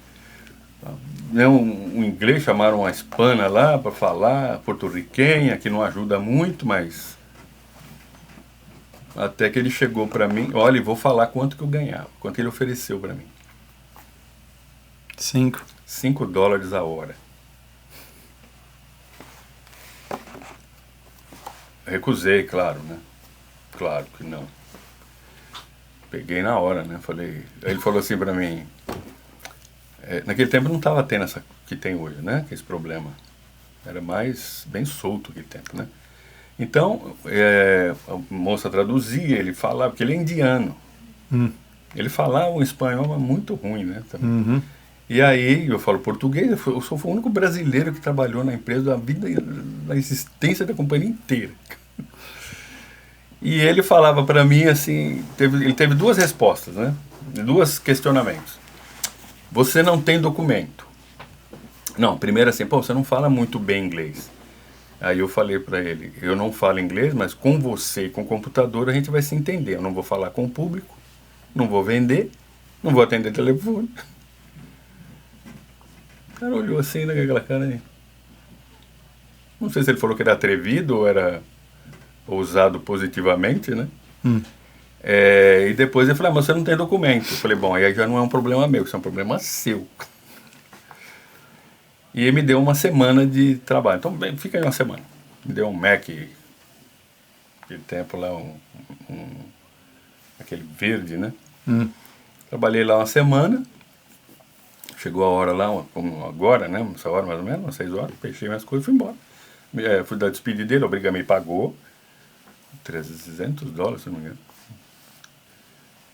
Um inglês, chamaram uma hispana lá para falar, porto-riquenha, que não ajuda muito, mas... Até que ele chegou para mim, olha, vou falar quanto que eu ganhava, quanto ele ofereceu para mim. $5 a hora. Recusei, claro, né? Claro que não. Peguei na hora, né? Aí ele falou assim para mim... naquele tempo não estava tendo essa que tem hoje, né? Que esse problema. Era mais bem solto aquele tempo, né? Então, a moça traduzia, ele falava, porque ele é indiano. Ele falava um espanhol muito ruim, né? E aí, eu falo português, eu sou o único brasileiro que trabalhou na empresa a vida, na existência da companhia inteira. E ele falava para mim assim, ele teve duas respostas, né? Dois questionamentos. Você não tem documento. Não, primeiro assim, você não fala muito bem inglês. Aí eu falei para ele, eu não falo inglês, mas com você e com o computador a gente vai se entender. Eu não vou falar com o público, não vou vender, não vou atender telefone. O cara olhou assim, né, com aquela cara aí. Não sei se ele falou que era atrevido ou era ousado positivamente, né? E depois ele falou, mas você não tem documento. Eu falei, bom, aí já não é um problema meu, isso é um problema seu. E ele me deu uma semana de trabalho. Então, bem, fica aí uma semana. Me deu um Mac, aquele tempo lá, aquele verde, né? Trabalhei lá uma semana. Chegou a hora lá, como agora, né? Essa hora mais ou menos, umas 6 horas. Fechei minhas coisas e fui embora. Fui dar despedida dele, o Obrigame pagou $300, se não me engano.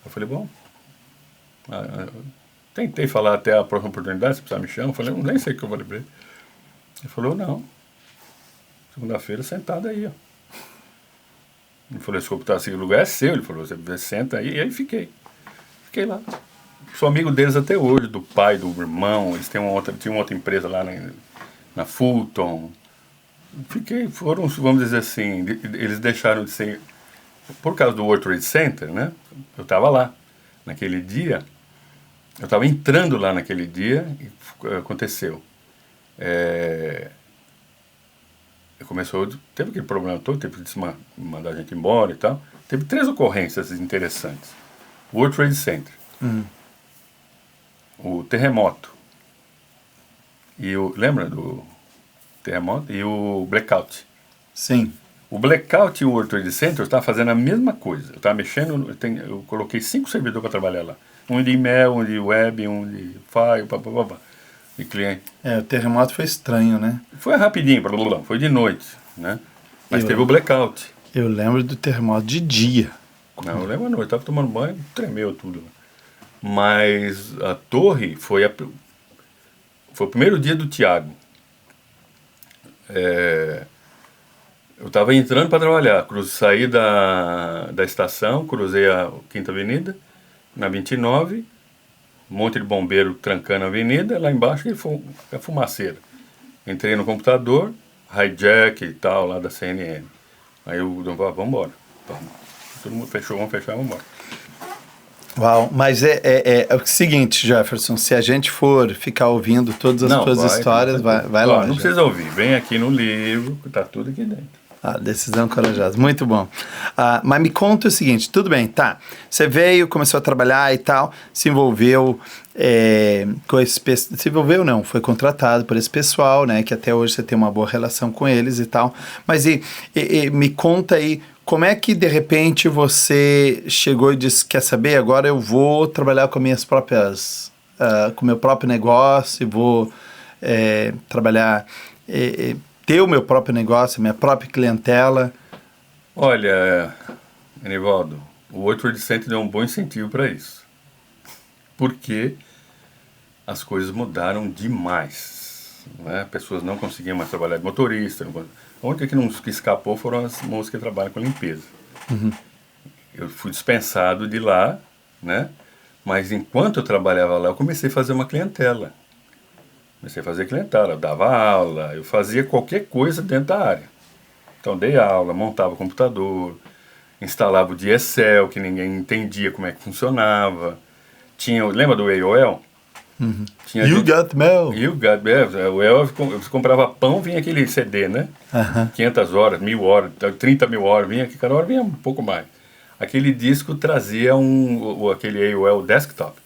Eu falei, bom, tentei falar até a próxima oportunidade, se precisar me chamar. Eu falei, nem sei o que eu falei pra ele. Ele falou, não, segunda-feira sentado aí, ó. Ele falou, esse lugar é seu. Ele falou, você senta aí. E aí fiquei lá. Sou amigo deles até hoje, do pai, do irmão. Eles tinham uma outra empresa lá na Fulton. Foram, vamos dizer assim, eles deixaram de ser, por causa do World Trade Center, né? Eu estava lá naquele dia, eu estava entrando lá naquele dia e aconteceu. Teve aquele problema todo, teve que mandar a gente embora e tal. Teve 3 ocorrências interessantes. O World Trade Center, o terremoto, lembra do terremoto? E o blackout. Sim. O blackout e o World Trade Center eu estava fazendo a mesma coisa. Eu estava mexendo, eu coloquei 5 servidores para trabalhar lá. Um de e-mail, um de web, um de file, de cliente. O terremoto foi estranho, né? Foi rapidinho, foi de noite, né? Mas teve o blackout. Eu lembro do terremoto de dia. Não, eu lembro à noite, estava tomando banho, tremeu tudo. Mas a torre foi o primeiro dia do Tiago. Eu estava entrando para trabalhar, saí da estação, cruzei a Quinta Avenida, na 29, um monte de bombeiro trancando a avenida, lá embaixo a fumaceira. Entrei no computador, hijack e tal, lá da CNN. Aí eu falei, vamos embora. Todo mundo fechou, vamos fechar, vamos embora. Uau, mas é o seguinte, Jefferson, se a gente for ficar ouvindo todas as tuas histórias, vai longe. Não precisa ouvir, vem aqui no livro, que tá tudo aqui dentro. Decisão corajosa, muito bom. Mas me conta o seguinte, tudo bem, tá, você veio, começou a trabalhar e tal, se envolveu com se envolveu não, foi contratado por esse pessoal, né, que até hoje você tem uma boa relação com eles e tal, mas me conta aí, como é que de repente você chegou e disse, quer saber, agora eu vou trabalhar com minhas próprias, com meu próprio negócio, vou trabalhar, ter o meu próprio negócio, minha própria clientela? Olha, Enivaldo, o World Trade Center deu um bom incentivo para isso. Porque as coisas mudaram demais. Né? Pessoas não conseguiam mais trabalhar de motorista. A única que escapou foram as moças que trabalham com limpeza. Eu fui dispensado de lá, né? Mas enquanto eu trabalhava lá, eu comecei a fazer uma clientela. Eu dava aula, eu fazia qualquer coisa dentro da área. Então, dei aula, montava o computador, instalava o de Excel, que ninguém entendia como é que funcionava. Lembra do AOL? You got mail. Você comprava pão, vinha aquele CD, né? 500 horas, 1000 horas, 30 mil horas, cada hora vinha um pouco mais. Aquele disco trazia aquele AOL desktop.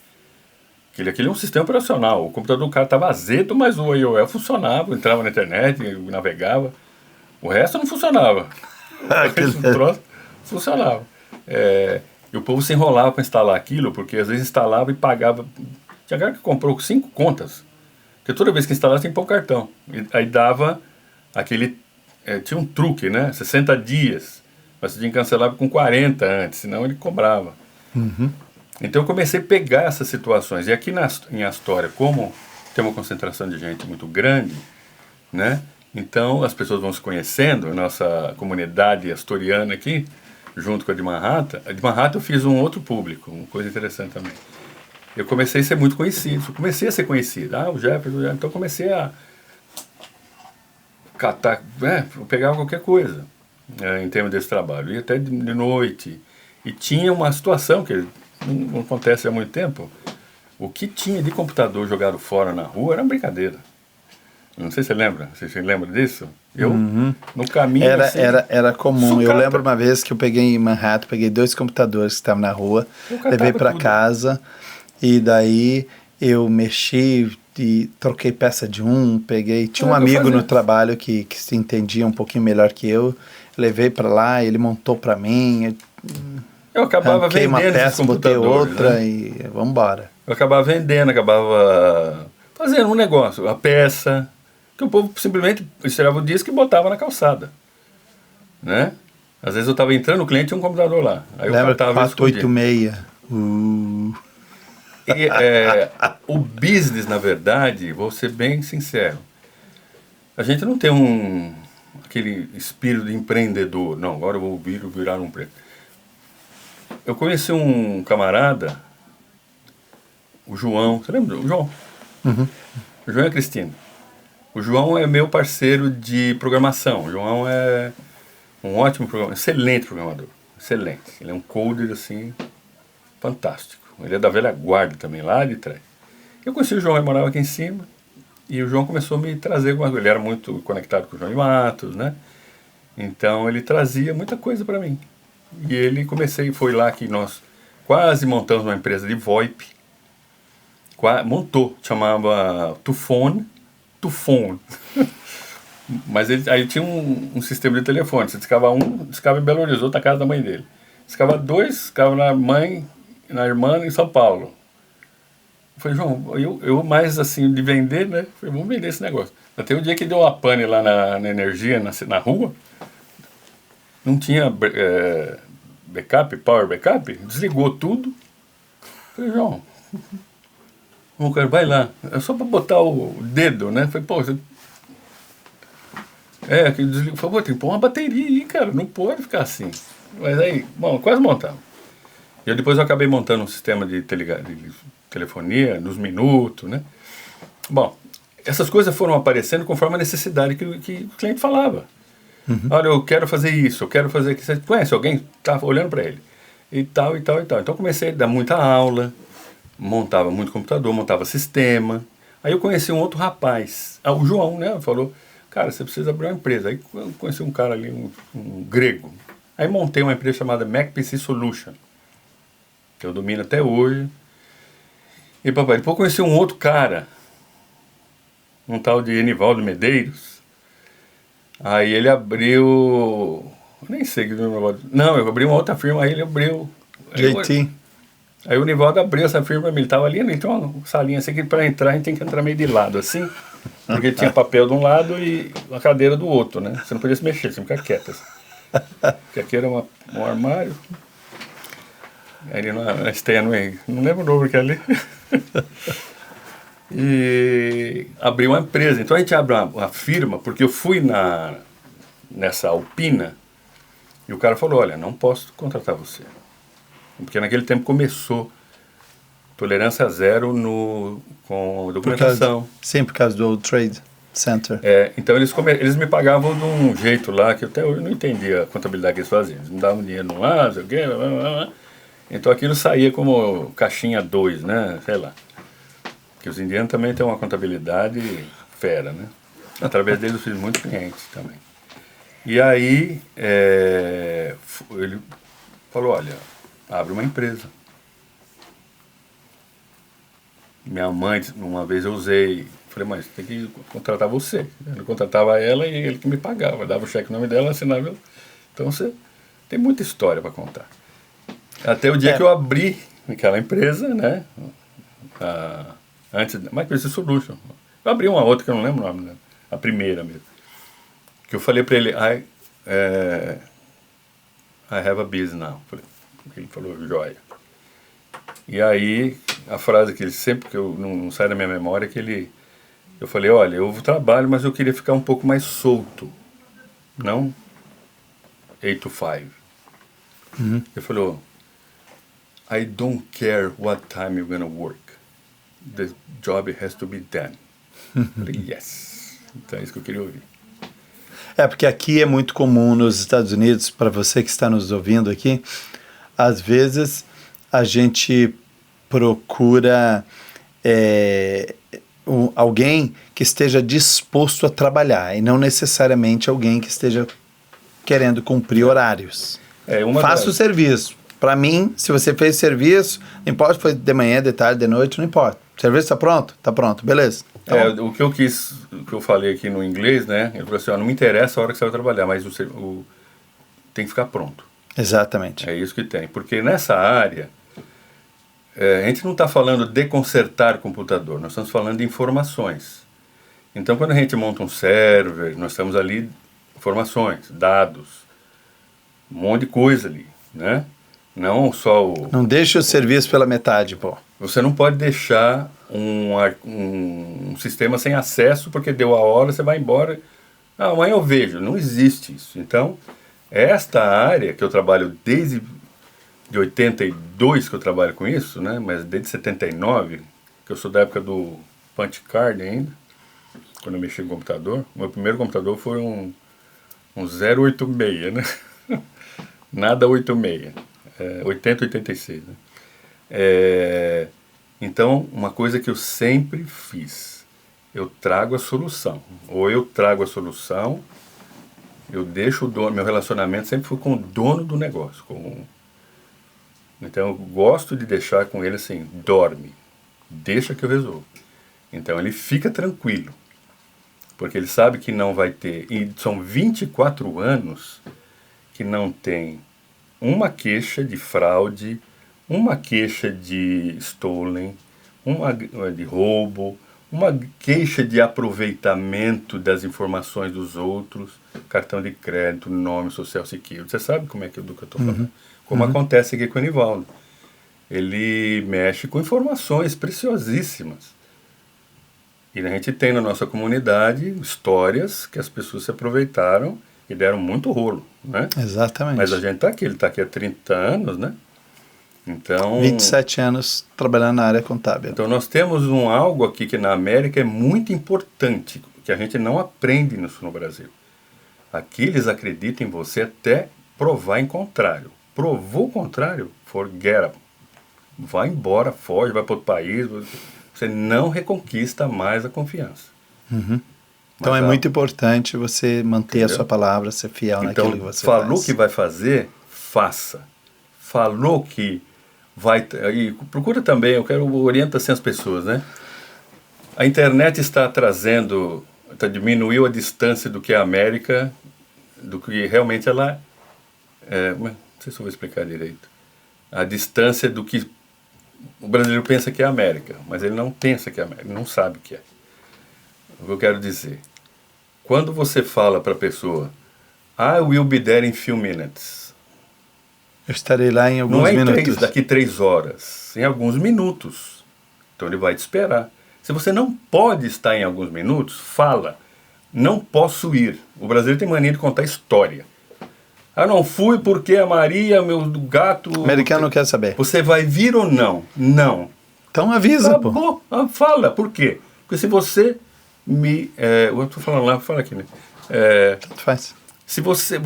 Aquele é um sistema operacional. O computador do cara estava azedo, mas o AOL funcionava, entrava na internet, navegava. O resto não funcionava. O troço funcionava. E o povo se enrolava para instalar aquilo, porque às vezes instalava e pagava. Tinha cara que comprou 5 contas. Porque toda vez que instalava, tinha que pôr o cartão. E aí dava aquele... tinha um truque, né? 60 dias. Mas você tinha que cancelar com 40 antes, senão ele cobrava. Então eu comecei a pegar essas situações. E aqui em Astoria, como tem uma concentração de gente muito grande, né? Então as pessoas vão se conhecendo, a nossa comunidade astoriana aqui, junto com a de Manhattan. A de Manhattan eu fiz um outro público, uma coisa interessante também. Eu comecei a ser muito conhecido, o Jefferson, então comecei a catar, eu pegava qualquer coisa em termos desse trabalho. Ia até de noite. E tinha uma situação que não acontece há muito tempo. O que tinha de computador jogado fora na rua era uma brincadeira. Não sei se você lembra. Você lembra disso? Eu, no caminho... Era comum. sucata. Eu lembro uma vez que eu peguei em Manhattan, peguei 2 computadores que estavam na rua, Eu catava levei para tudo. casa e daí eu mexi e troquei peça de um, peguei... Tinha um É o que eu amigo no fazia. trabalho que se entendia um pouquinho melhor que eu, levei para lá, ele montou para mim, Eu acabava arranquei uma vendendo esses peça, botei computadores, outra né? e vamos embora. Eu acabava vendendo, acabava fazendo um negócio, a peça, que o povo simplesmente estirava o disco e botava na calçada, né? Às vezes eu estava entrando, o cliente tinha um computador lá, aí eu Lembra? catava e escondia. 486. E, o business, na verdade, vou ser bem sincero, a gente não tem aquele espírito de empreendedor, não, agora eu vou virar um empreendedor. Eu conheci um camarada, o João, você lembra do João? O João e a Cristina. O João é meu parceiro de programação. O João é um ótimo programador, excelente programador, excelente. Ele é um coder assim, fantástico. Ele é da velha guarda também, lá de trás. Eu conheci o João, ele morava aqui em cima, e o João começou a me trazer alguma coisa. Ele era muito conectado com o João de Matos, né? Então ele trazia muita coisa para mim. E ele foi lá que nós quase montamos uma empresa de VoIP. Montou, chamava Tufone. Mas aí tinha um sistema de telefone. Você discava discava em Belo Horizonte, na casa da mãe dele. Discava 2, discava na irmã em São Paulo. Eu falei, João, eu mais assim de vender, né? Eu falei, vamos vender esse negócio. Até o dia que deu uma pane lá na energia, na rua, não tinha power backup, desligou tudo. Eu falei, João, vai lá, é só para botar o dedo, né? Eu falei, pô, que desligou. Falei, pô, tem que pôr uma bateria aí, cara, não pode ficar assim. Mas aí, bom, quase montamos. E depois eu acabei montando um sistema de telefonia, nos minutos, né? Bom, essas coisas foram aparecendo conforme a necessidade que o cliente falava. Olha, eu quero fazer isso, eu quero fazer aquilo. Você conhece alguém? Tá olhando para ele. E tal, e tal, e tal. Então eu comecei a dar muita aula, montava muito computador, montava sistema. Aí eu conheci um outro rapaz, o João, né? Falou, cara, você precisa abrir uma empresa. Aí eu conheci um cara ali, um grego. Aí montei uma empresa chamada MacPC Solution, que eu domino até hoje. E papai, depois eu conheci um outro cara, um tal de Enivaldo Medeiros. Aí ele abriu... Eu nem sei que... Não, eu abri uma outra firma, aí ele abriu... JT. Aí o Nivaldo abriu essa firma, ele estava ali, ele tinha uma salinha assim que para entrar a gente tem que entrar meio de lado, assim, porque tinha papel de um lado e a cadeira do outro, né? Você não podia se mexer, você ficar quieto. Assim. Porque aqui era um armário. Aí ele na esteia, não lembro o nome que é ali. E abriu uma empresa. Então a gente abre uma firma, porque eu fui nessa Alpina e o cara falou, olha, não posso contratar você. Porque naquele tempo começou tolerância zero com documentação. Por causa do World Trade Center. Então eles me pagavam de um jeito lá que eu até hoje não entendia a contabilidade que eles faziam. Eles me davam dinheiro no ar, sei o quê, blá, blá, blá. Então aquilo saía como caixinha 2, né? Sei lá. Porque os indianos também têm uma contabilidade fera, né? Através deles eu fiz muitos clientes também. E aí ele falou, olha, abre uma empresa. Minha mãe, uma vez eu usei, falei, mas tem que contratar você. Eu contratava ela e ele que me pagava. Dava o cheque no nome dela, assinava. Então você tem muita história para contar. Até o dia que eu abri aquela empresa, né? Antes, MacPC Solution. Eu abri uma outra que eu não lembro o nome, né? A primeira mesmo. Que eu falei para ele, I have a business now. Ele falou, joia. E aí, a frase que ele sempre, que eu não sai da minha memória, é que eu falei, olha, eu trabalho, mas eu queria ficar um pouco mais solto. Não 8 to 5. Ele falou, I don't care what time you're gonna work. The job has to be done. Eu falei, yes. Então é isso que eu queria ouvir. Porque aqui é muito comum nos Estados Unidos, para você que está nos ouvindo aqui, às vezes a gente procura alguém que esteja disposto a trabalhar e não necessariamente alguém que esteja querendo cumprir horários. Faça o serviço. Para mim, se você fez serviço, não importa se foi de manhã, de tarde, de noite, não importa. O serviço está pronto? Está pronto, beleza. O que eu falei aqui no inglês, né? Ele falou assim, não me interessa a hora que você vai trabalhar, mas tem que ficar pronto. Exatamente. É isso que tem. Porque nessa área, a gente não está falando de consertar computador, nós estamos falando de informações. Então, quando a gente monta um server, nós estamos ali, informações, dados, um monte de coisa ali, né? Não só Não deixa o serviço pela metade, pô. Você não pode deixar um sistema sem acesso porque deu a hora, você vai embora. Amanhã eu vejo. Não existe isso. Então, esta área que eu trabalho desde de 82 que eu trabalho com isso, né? Mas desde 79, que eu sou da época do punch card ainda, quando eu mexi no computador. Meu primeiro computador foi um 086, né? Nada 86. 8086, né? Então, uma coisa que eu sempre fiz, eu trago a solução. Ou eu trago a solução, eu deixo o dono, meu relacionamento sempre foi com o dono do negócio. Então, eu gosto de deixar com ele assim, dorme, deixa que eu resolvo. Então, ele fica tranquilo, porque ele sabe que não vai ter, e são 24 anos que não tem uma queixa de fraude, uma queixa de stolen, uma de roubo, uma queixa de aproveitamento das informações dos outros, cartão de crédito, nome, social security. Você sabe como é que eu estou falando? Como acontece aqui com o Enivaldo. Ele mexe com informações preciosíssimas. E a gente tem na nossa comunidade histórias que as pessoas se aproveitaram e deram muito rolo, né? Exatamente. Mas a gente está aqui, ele está aqui há 30 anos, né? Então, 27 anos trabalhando na área contábil. Então nós temos algo aqui que na América é muito importante, que a gente não aprende isso no Brasil. Aqui eles acreditam em você até provar em contrário. Provou o contrário, forget it. Vai embora, foge, vai para outro país. Você não reconquista mais a confiança. Então é muito importante você manter a sua palavra, ser fiel naquilo que você faz. Falou que vai fazer, faça. Falou que vai... E procura também, orienta assim as pessoas, né? A internet está diminuiu a distância do que é a América, do que realmente ela não sei se eu vou explicar direito. A distância do que o brasileiro pensa que é a América, mas ele não pensa que é a América, não sabe o que é. O que eu quero dizer, quando você fala para a pessoa, I will be there in few minutes. Eu estarei lá em alguns minutos. Não é daqui 3 horas, em alguns minutos. Então ele vai te esperar. Se você não pode estar em alguns minutos, fala, não posso ir. O brasileiro tem mania de contar história. Não fui porque a Maria, meu gato... O americano não quer saber. Você vai vir ou não? Não. Então avisa, Acabou. Fala. Por quê? Porque se você eu estou falando lá, fala aqui, né? Tanto faz. Se você...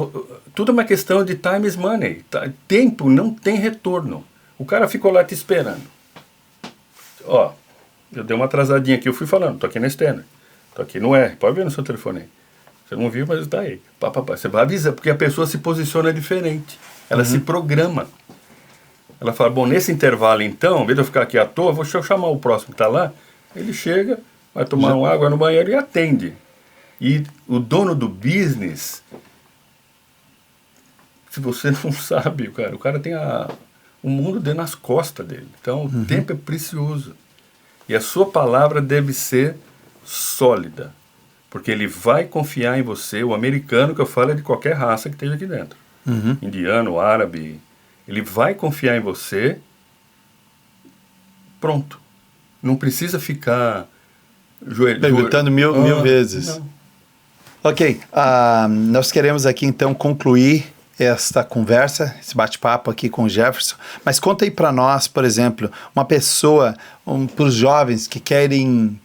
Tudo é uma questão de time is money. Tempo não tem retorno. O cara ficou lá te esperando. Eu dei uma atrasadinha aqui, eu fui falando, tô aqui na externa. Tô aqui no R, pode ver no seu telefone aí. Você não viu, mas está aí. Você vai avisar, porque a pessoa se posiciona diferente. Ela se programa. Ela fala, bom, nesse intervalo então, em vez de eu ficar aqui à toa, deixa eu chamar o próximo que está lá. Ele chega, vai tomar uma água no banheiro e atende. E o dono do business, se você não sabe, o cara tem o mundo dentro nas costas dele. Então o tempo é precioso. E a sua palavra deve ser sólida. Porque ele vai confiar em você. O americano que eu falo é de qualquer raça que esteja aqui dentro. Indiano, árabe. Ele vai confiar em você. Pronto. Não precisa ficar perguntando mil vezes. Não. Ok. Nós queremos aqui então concluir esta conversa, esse bate-papo aqui com o Jefferson. Mas conta aí para nós, por exemplo, uma pessoa, para os jovens que querem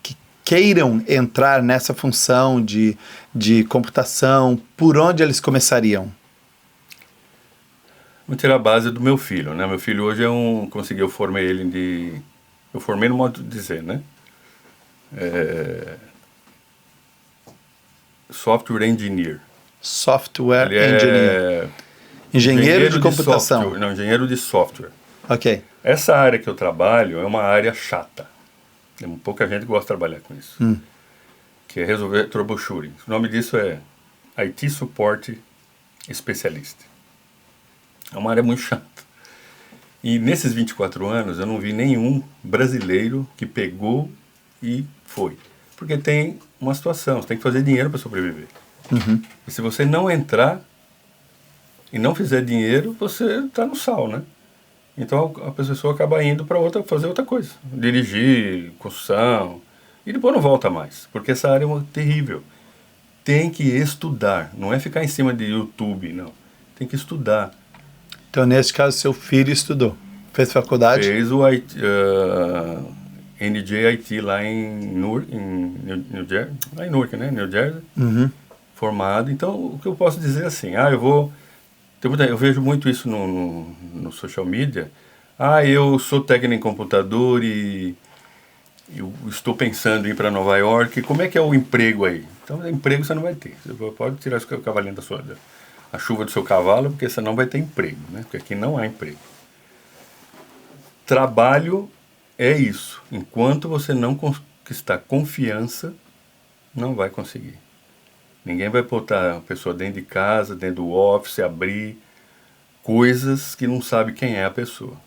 queiram entrar nessa função de computação, por onde eles começariam? Vou tirar a base do meu filho, né? Meu filho hoje eu formei ele eu formei no modo de dizer, né? Software Engineer. Software Ele Engineer. Engenheiro de computação. Software, não, engenheiro de software. Ok. Essa área que eu trabalho é uma área chata. Tem pouca gente que gosta de trabalhar com isso. Que é resolver troubleshooting. O nome disso é IT Support Specialist. É uma área muito chata. E nesses 24 anos eu não vi nenhum brasileiro que pegou e foi. Porque tem uma situação, você tem que fazer dinheiro para sobreviver. E se você não entrar e não fizer dinheiro, você está no sal, né? Então a pessoa acaba indo para fazer outra coisa. Dirigir, construção, e depois não volta mais. Porque essa área é terrível. Tem que estudar, não é ficar em cima de YouTube, não. Tem que estudar. Então, nesse caso, seu filho estudou. Fez faculdade? Fez o NJIT lá em New Jersey, lá em Newark, né? New Jersey. Formado. Então, o que eu posso dizer é assim, eu vejo muito isso no social media. Eu sou técnico em computador e eu estou pensando em ir para Nova York. Como é que é o emprego aí? Então, emprego você não vai ter. Você pode tirar o cavalinho a chuva do seu cavalo, porque você não vai ter emprego, né? Porque aqui não há emprego. Trabalho é isso. Enquanto você não conquistar confiança, não vai conseguir. Ninguém vai botar a pessoa dentro de casa, dentro do office, abrir coisas que não sabe quem é a pessoa.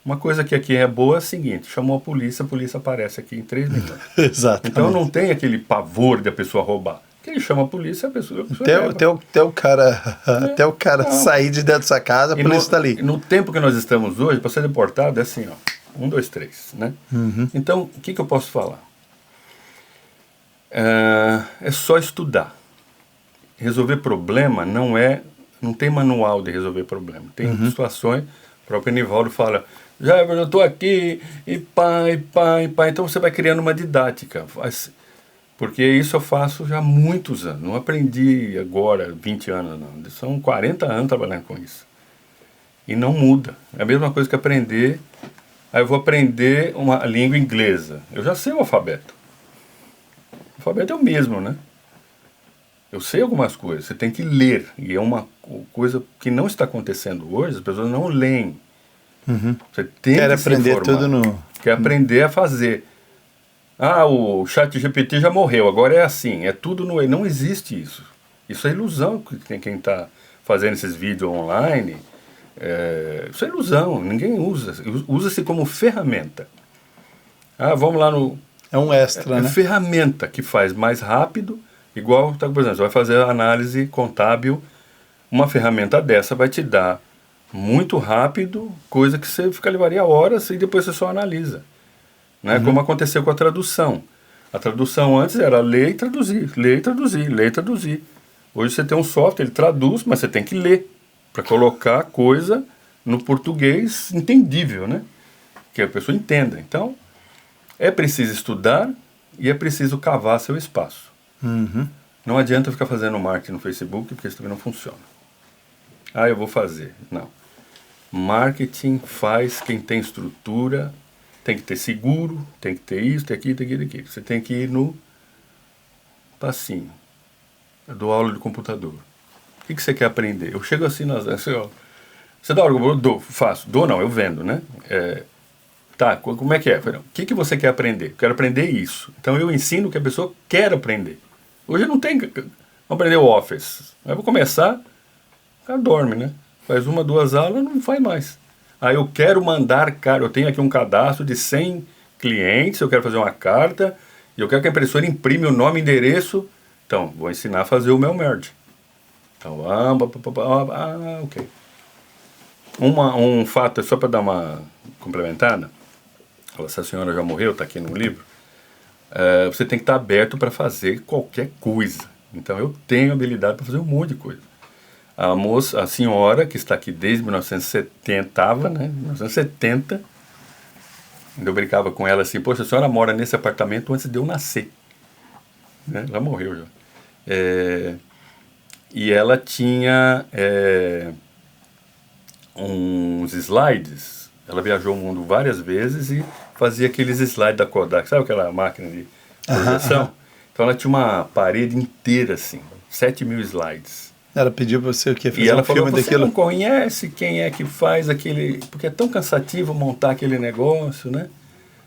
Uma coisa que aqui é boa é a seguinte, chamou a polícia aparece aqui em 3 minutos. Exatamente. Então não tem aquele pavor de a pessoa roubar. Ele chama a polícia até o cara sair de dentro da sua casa, a polícia está ali. No tempo que nós estamos hoje, para ser deportado é assim, 1, 2, 3, né? Então, o que eu posso falar? É só estudar. Resolver problema não tem manual de resolver problema. Tem situações, o próprio Nivaldo fala, eu estou aqui, e pá. Então você vai criando uma didática. Porque isso eu faço já há muitos anos. Não aprendi agora, 20 anos, não. São 40 anos trabalhando com isso. E não muda. É a mesma coisa que aprender. Aí eu vou aprender uma língua inglesa. Eu já sei o alfabeto. O alfabeto é o mesmo, né? Eu sei algumas coisas. Você tem que ler. E é uma coisa que não está acontecendo hoje. As pessoas não leem. Você tem Quer que aprender se informar. tudo Quer aprender a fazer. O chat GPT já morreu, agora é assim, é tudo não existe isso. Isso é ilusão que tem quem está fazendo esses vídeos online. Isso é ilusão, ninguém usa. Usa-se como ferramenta. Vamos lá no... É um extra, né? É ferramenta que faz mais rápido, igual, por exemplo, você vai fazer a análise contábil, uma ferramenta dessa vai te dar muito rápido, coisa que você levaria horas e depois você só analisa. Né? Como aconteceu com a tradução. A tradução antes era ler e traduzir, ler e traduzir, ler e traduzir. Hoje você tem um software, ele traduz, mas você tem que ler para colocar a coisa no português entendível, né? Que a pessoa entenda. Então, é preciso estudar e é preciso cavar seu espaço. Não adianta ficar fazendo marketing no Facebook, porque isso também não funciona. Eu vou fazer. Não. Marketing faz quem tem estrutura. Tem que ter seguro, tem que ter isso, tem aquilo, tem aquilo. Você tem que ir no passinho. Eu dou aula de computador. O que você quer aprender? Eu chego assim, você dá aula? Eu dou, faço. Dou não, eu vendo, né? Como é que é? O que você quer aprender? Eu quero aprender isso. Então eu ensino o que a pessoa quer aprender. Hoje não tem... Vamos aprender o Office. Aí eu vou começar, o cara dorme, né? Faz 1, 2 aulas, não faz mais. Eu quero mandar eu tenho aqui um cadastro de 100 clientes, eu quero fazer uma carta, e eu quero que a impressora imprime o nome e endereço, então, vou ensinar a fazer o meu merge. Então, ok. Um fato, só para dar uma complementada, essa senhora já morreu, está aqui no livro, você tem que estar aberto para fazer qualquer coisa. Então, eu tenho habilidade para fazer um monte de coisa. A senhora, que está aqui desde 1970, né? 1970, Eu brincava com ela assim, poxa, a senhora mora nesse apartamento antes de eu nascer. Né? Ela morreu já. E ela tinha uns slides. Ela viajou o mundo várias vezes e fazia aqueles slides da Kodak. Sabe aquela máquina de projeção? Então ela tinha uma parede inteira assim, 7.000 slides. Ela pediu pra você o quê? E ela falou, você não conhece quem é que faz aquele... Porque é tão cansativo montar aquele negócio, né?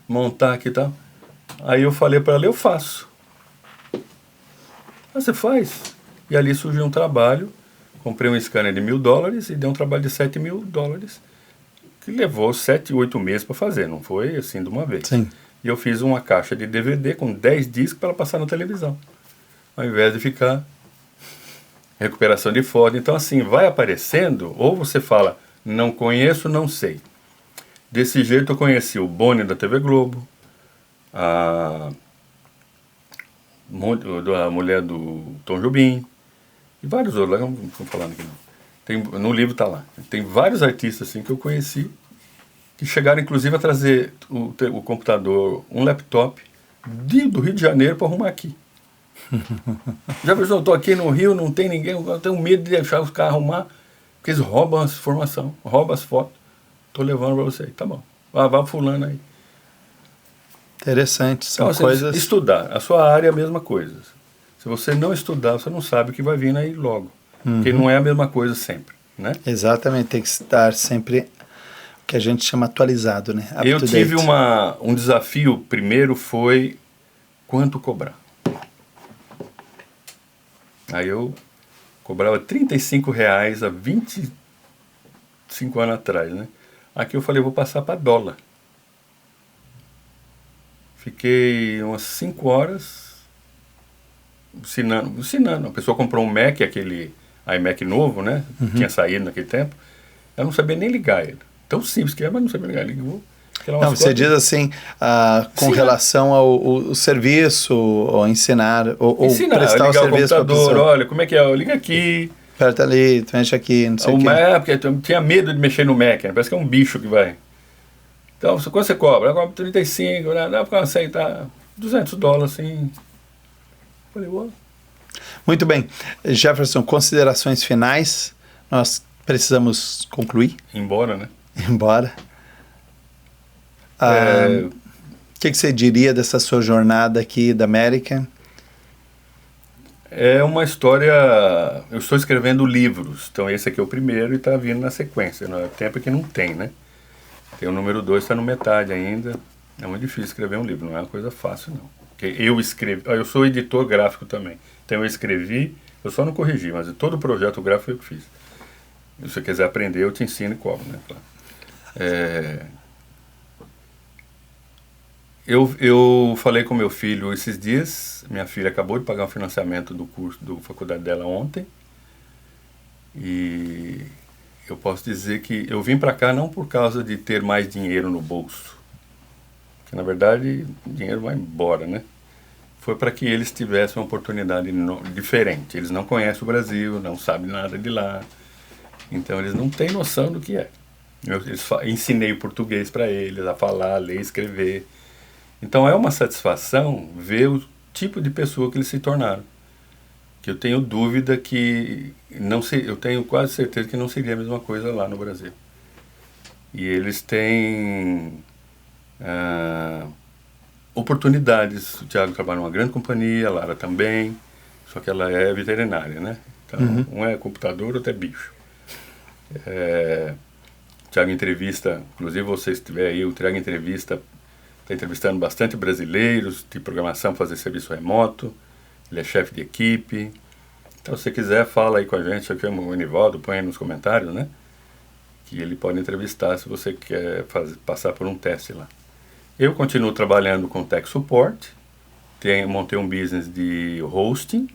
Montar aqui e tal. Aí eu falei para ela, eu faço. Você faz? E ali surgiu um trabalho. Comprei um scanner de $1.000 e deu um trabalho de $7.000, que levou 7, 8 meses para fazer. Não foi assim de uma vez. Sim. E eu fiz uma caixa de DVD com 10 discos para ela passar na televisão. Ao invés de ficar... recuperação de foto. Então, assim, vai aparecendo, ou você fala, não conheço, não sei. Desse jeito eu conheci o Boni da TV Globo, a mulher do Tom Jobim, e vários outros, não estou falando aqui não. No livro está lá. Tem vários artistas assim, que eu conheci, que chegaram inclusive a trazer o computador, um laptop, do Rio de Janeiro para arrumar aqui. Já pensou, eu estou aqui no Rio, não tem ninguém, eu tenho medo de deixar os caras arrumar, porque eles roubam as informações, roubam as fotos. Estou levando para você, tá bom. Vai fulano aí. Interessante, são então, coisas... Estudar, a sua área é a mesma coisa. Se você não estudar, você não sabe o que vai vir aí logo. Porque não é a mesma coisa sempre, né? Exatamente, tem que estar sempre, o que a gente chama atualizado, né? Up Eu to tive date. um desafio, primeiro foi quanto cobrar. Aí eu cobrava R$35 há 25 anos atrás, né? Aqui eu falei, vou passar para dólar. Fiquei umas 5 horas ensinando. A pessoa comprou um Mac, aquele iMac novo, né? Tinha saído naquele tempo. Eu não sabia nem ligar ele. Tão simples que é, mas não sabia ligar. Ligou. Não, você diz assim, com Sim, relação ao serviço, ou ensinar, ou prestar o ligar serviço para a pessoa. olha, como é que é? Liga aqui. Aperta ali, mexe aqui, não sei o quê. Porque eu tinha medo de mexer no Mac, né? Parece que é um bicho que vai. Então, quando você cobra? Eu cobro 35, né? Dá para aceitar $200, assim. Falei, ué. Muito bem. Jefferson, considerações finais. Nós precisamos concluir. Embora, né? Embora. O que você diria dessa sua jornada aqui da América? É uma história... Eu estou escrevendo livros, então esse aqui é o primeiro e está vindo na sequência. No tempo que não tem, né? Tem o número 2, está no metade ainda. É muito difícil escrever um livro, não é uma coisa fácil, não. Porque eu escrevi... Eu sou editor gráfico também. Então eu escrevi, eu só não corrigi, mas todo o projeto gráfico eu que fiz. Se você quiser aprender, eu te ensino e cobro, né? Claro. Eu falei com meu filho esses dias, minha filha acabou de pagar o financiamento do curso da faculdade dela ontem, e eu posso dizer que eu vim para cá não por causa de ter mais dinheiro no bolso, que na verdade o dinheiro vai embora, né? Foi para que eles tivessem uma oportunidade diferente. Eles não conhecem o Brasil, não sabem nada de lá, então eles não têm noção do que é. Eu ensinei o português para eles, a falar, ler, escrever. Então é uma satisfação ver o tipo de pessoa que eles se tornaram. Que eu tenho dúvida que eu tenho quase certeza que não seria a mesma coisa lá no Brasil. E eles têm oportunidades. O Thiago trabalha numa grande companhia, a Lara também, só que ela é veterinária, né? Então, um é computador, outro é bicho. O Thiago entrevista, inclusive você estiver aí, o Thiago entrevista, está entrevistando bastante brasileiros de programação para fazer serviço remoto. Ele é chefe de equipe. Então, se você quiser, fala aí com a gente. Aqui é o Enivaldo, põe aí nos comentários, né? Que ele pode entrevistar se você quer passar por um teste lá. Eu continuo trabalhando com tech support. Montei um business de hosting.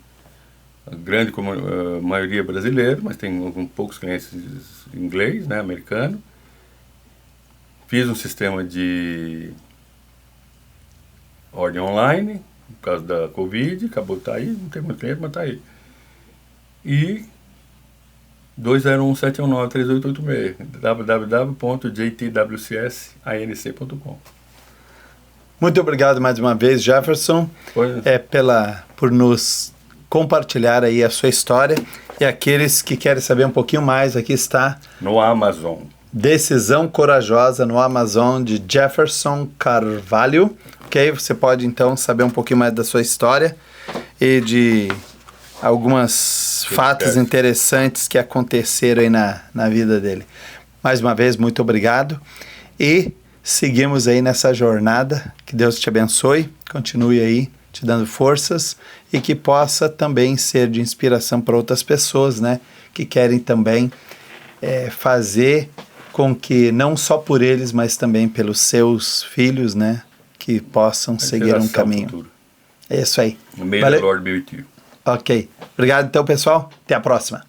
Grande maioria brasileiro, mas tem poucos clientes em inglês, né? Americano. Fiz um sistema de ordem online, por causa da Covid, acabou de estar aí, não tem muito cliente, mas está aí. E 201-719-3886, www.jtwcsinc.com. Muito obrigado mais uma vez, Jefferson, por nos compartilhar aí a sua história. E aqueles que querem saber um pouquinho mais, aqui está... No Amazon. Decisão Corajosa no Amazon, de Jefferson Carvalho. Ok? Você pode, então, saber um pouquinho mais da sua história e de alguns fatos interessantes que aconteceram aí na vida dele. Mais uma vez, muito obrigado. E seguimos aí nessa jornada. Que Deus te abençoe. Continue aí te dando forças e que possa também ser de inspiração para outras pessoas, né? Que querem também fazer com que, não só por eles, mas também pelos seus filhos, né? Que possam seguir um caminho. Futura. É isso aí. May the Lord be with you. Ok. Obrigado, então, pessoal. Até a próxima.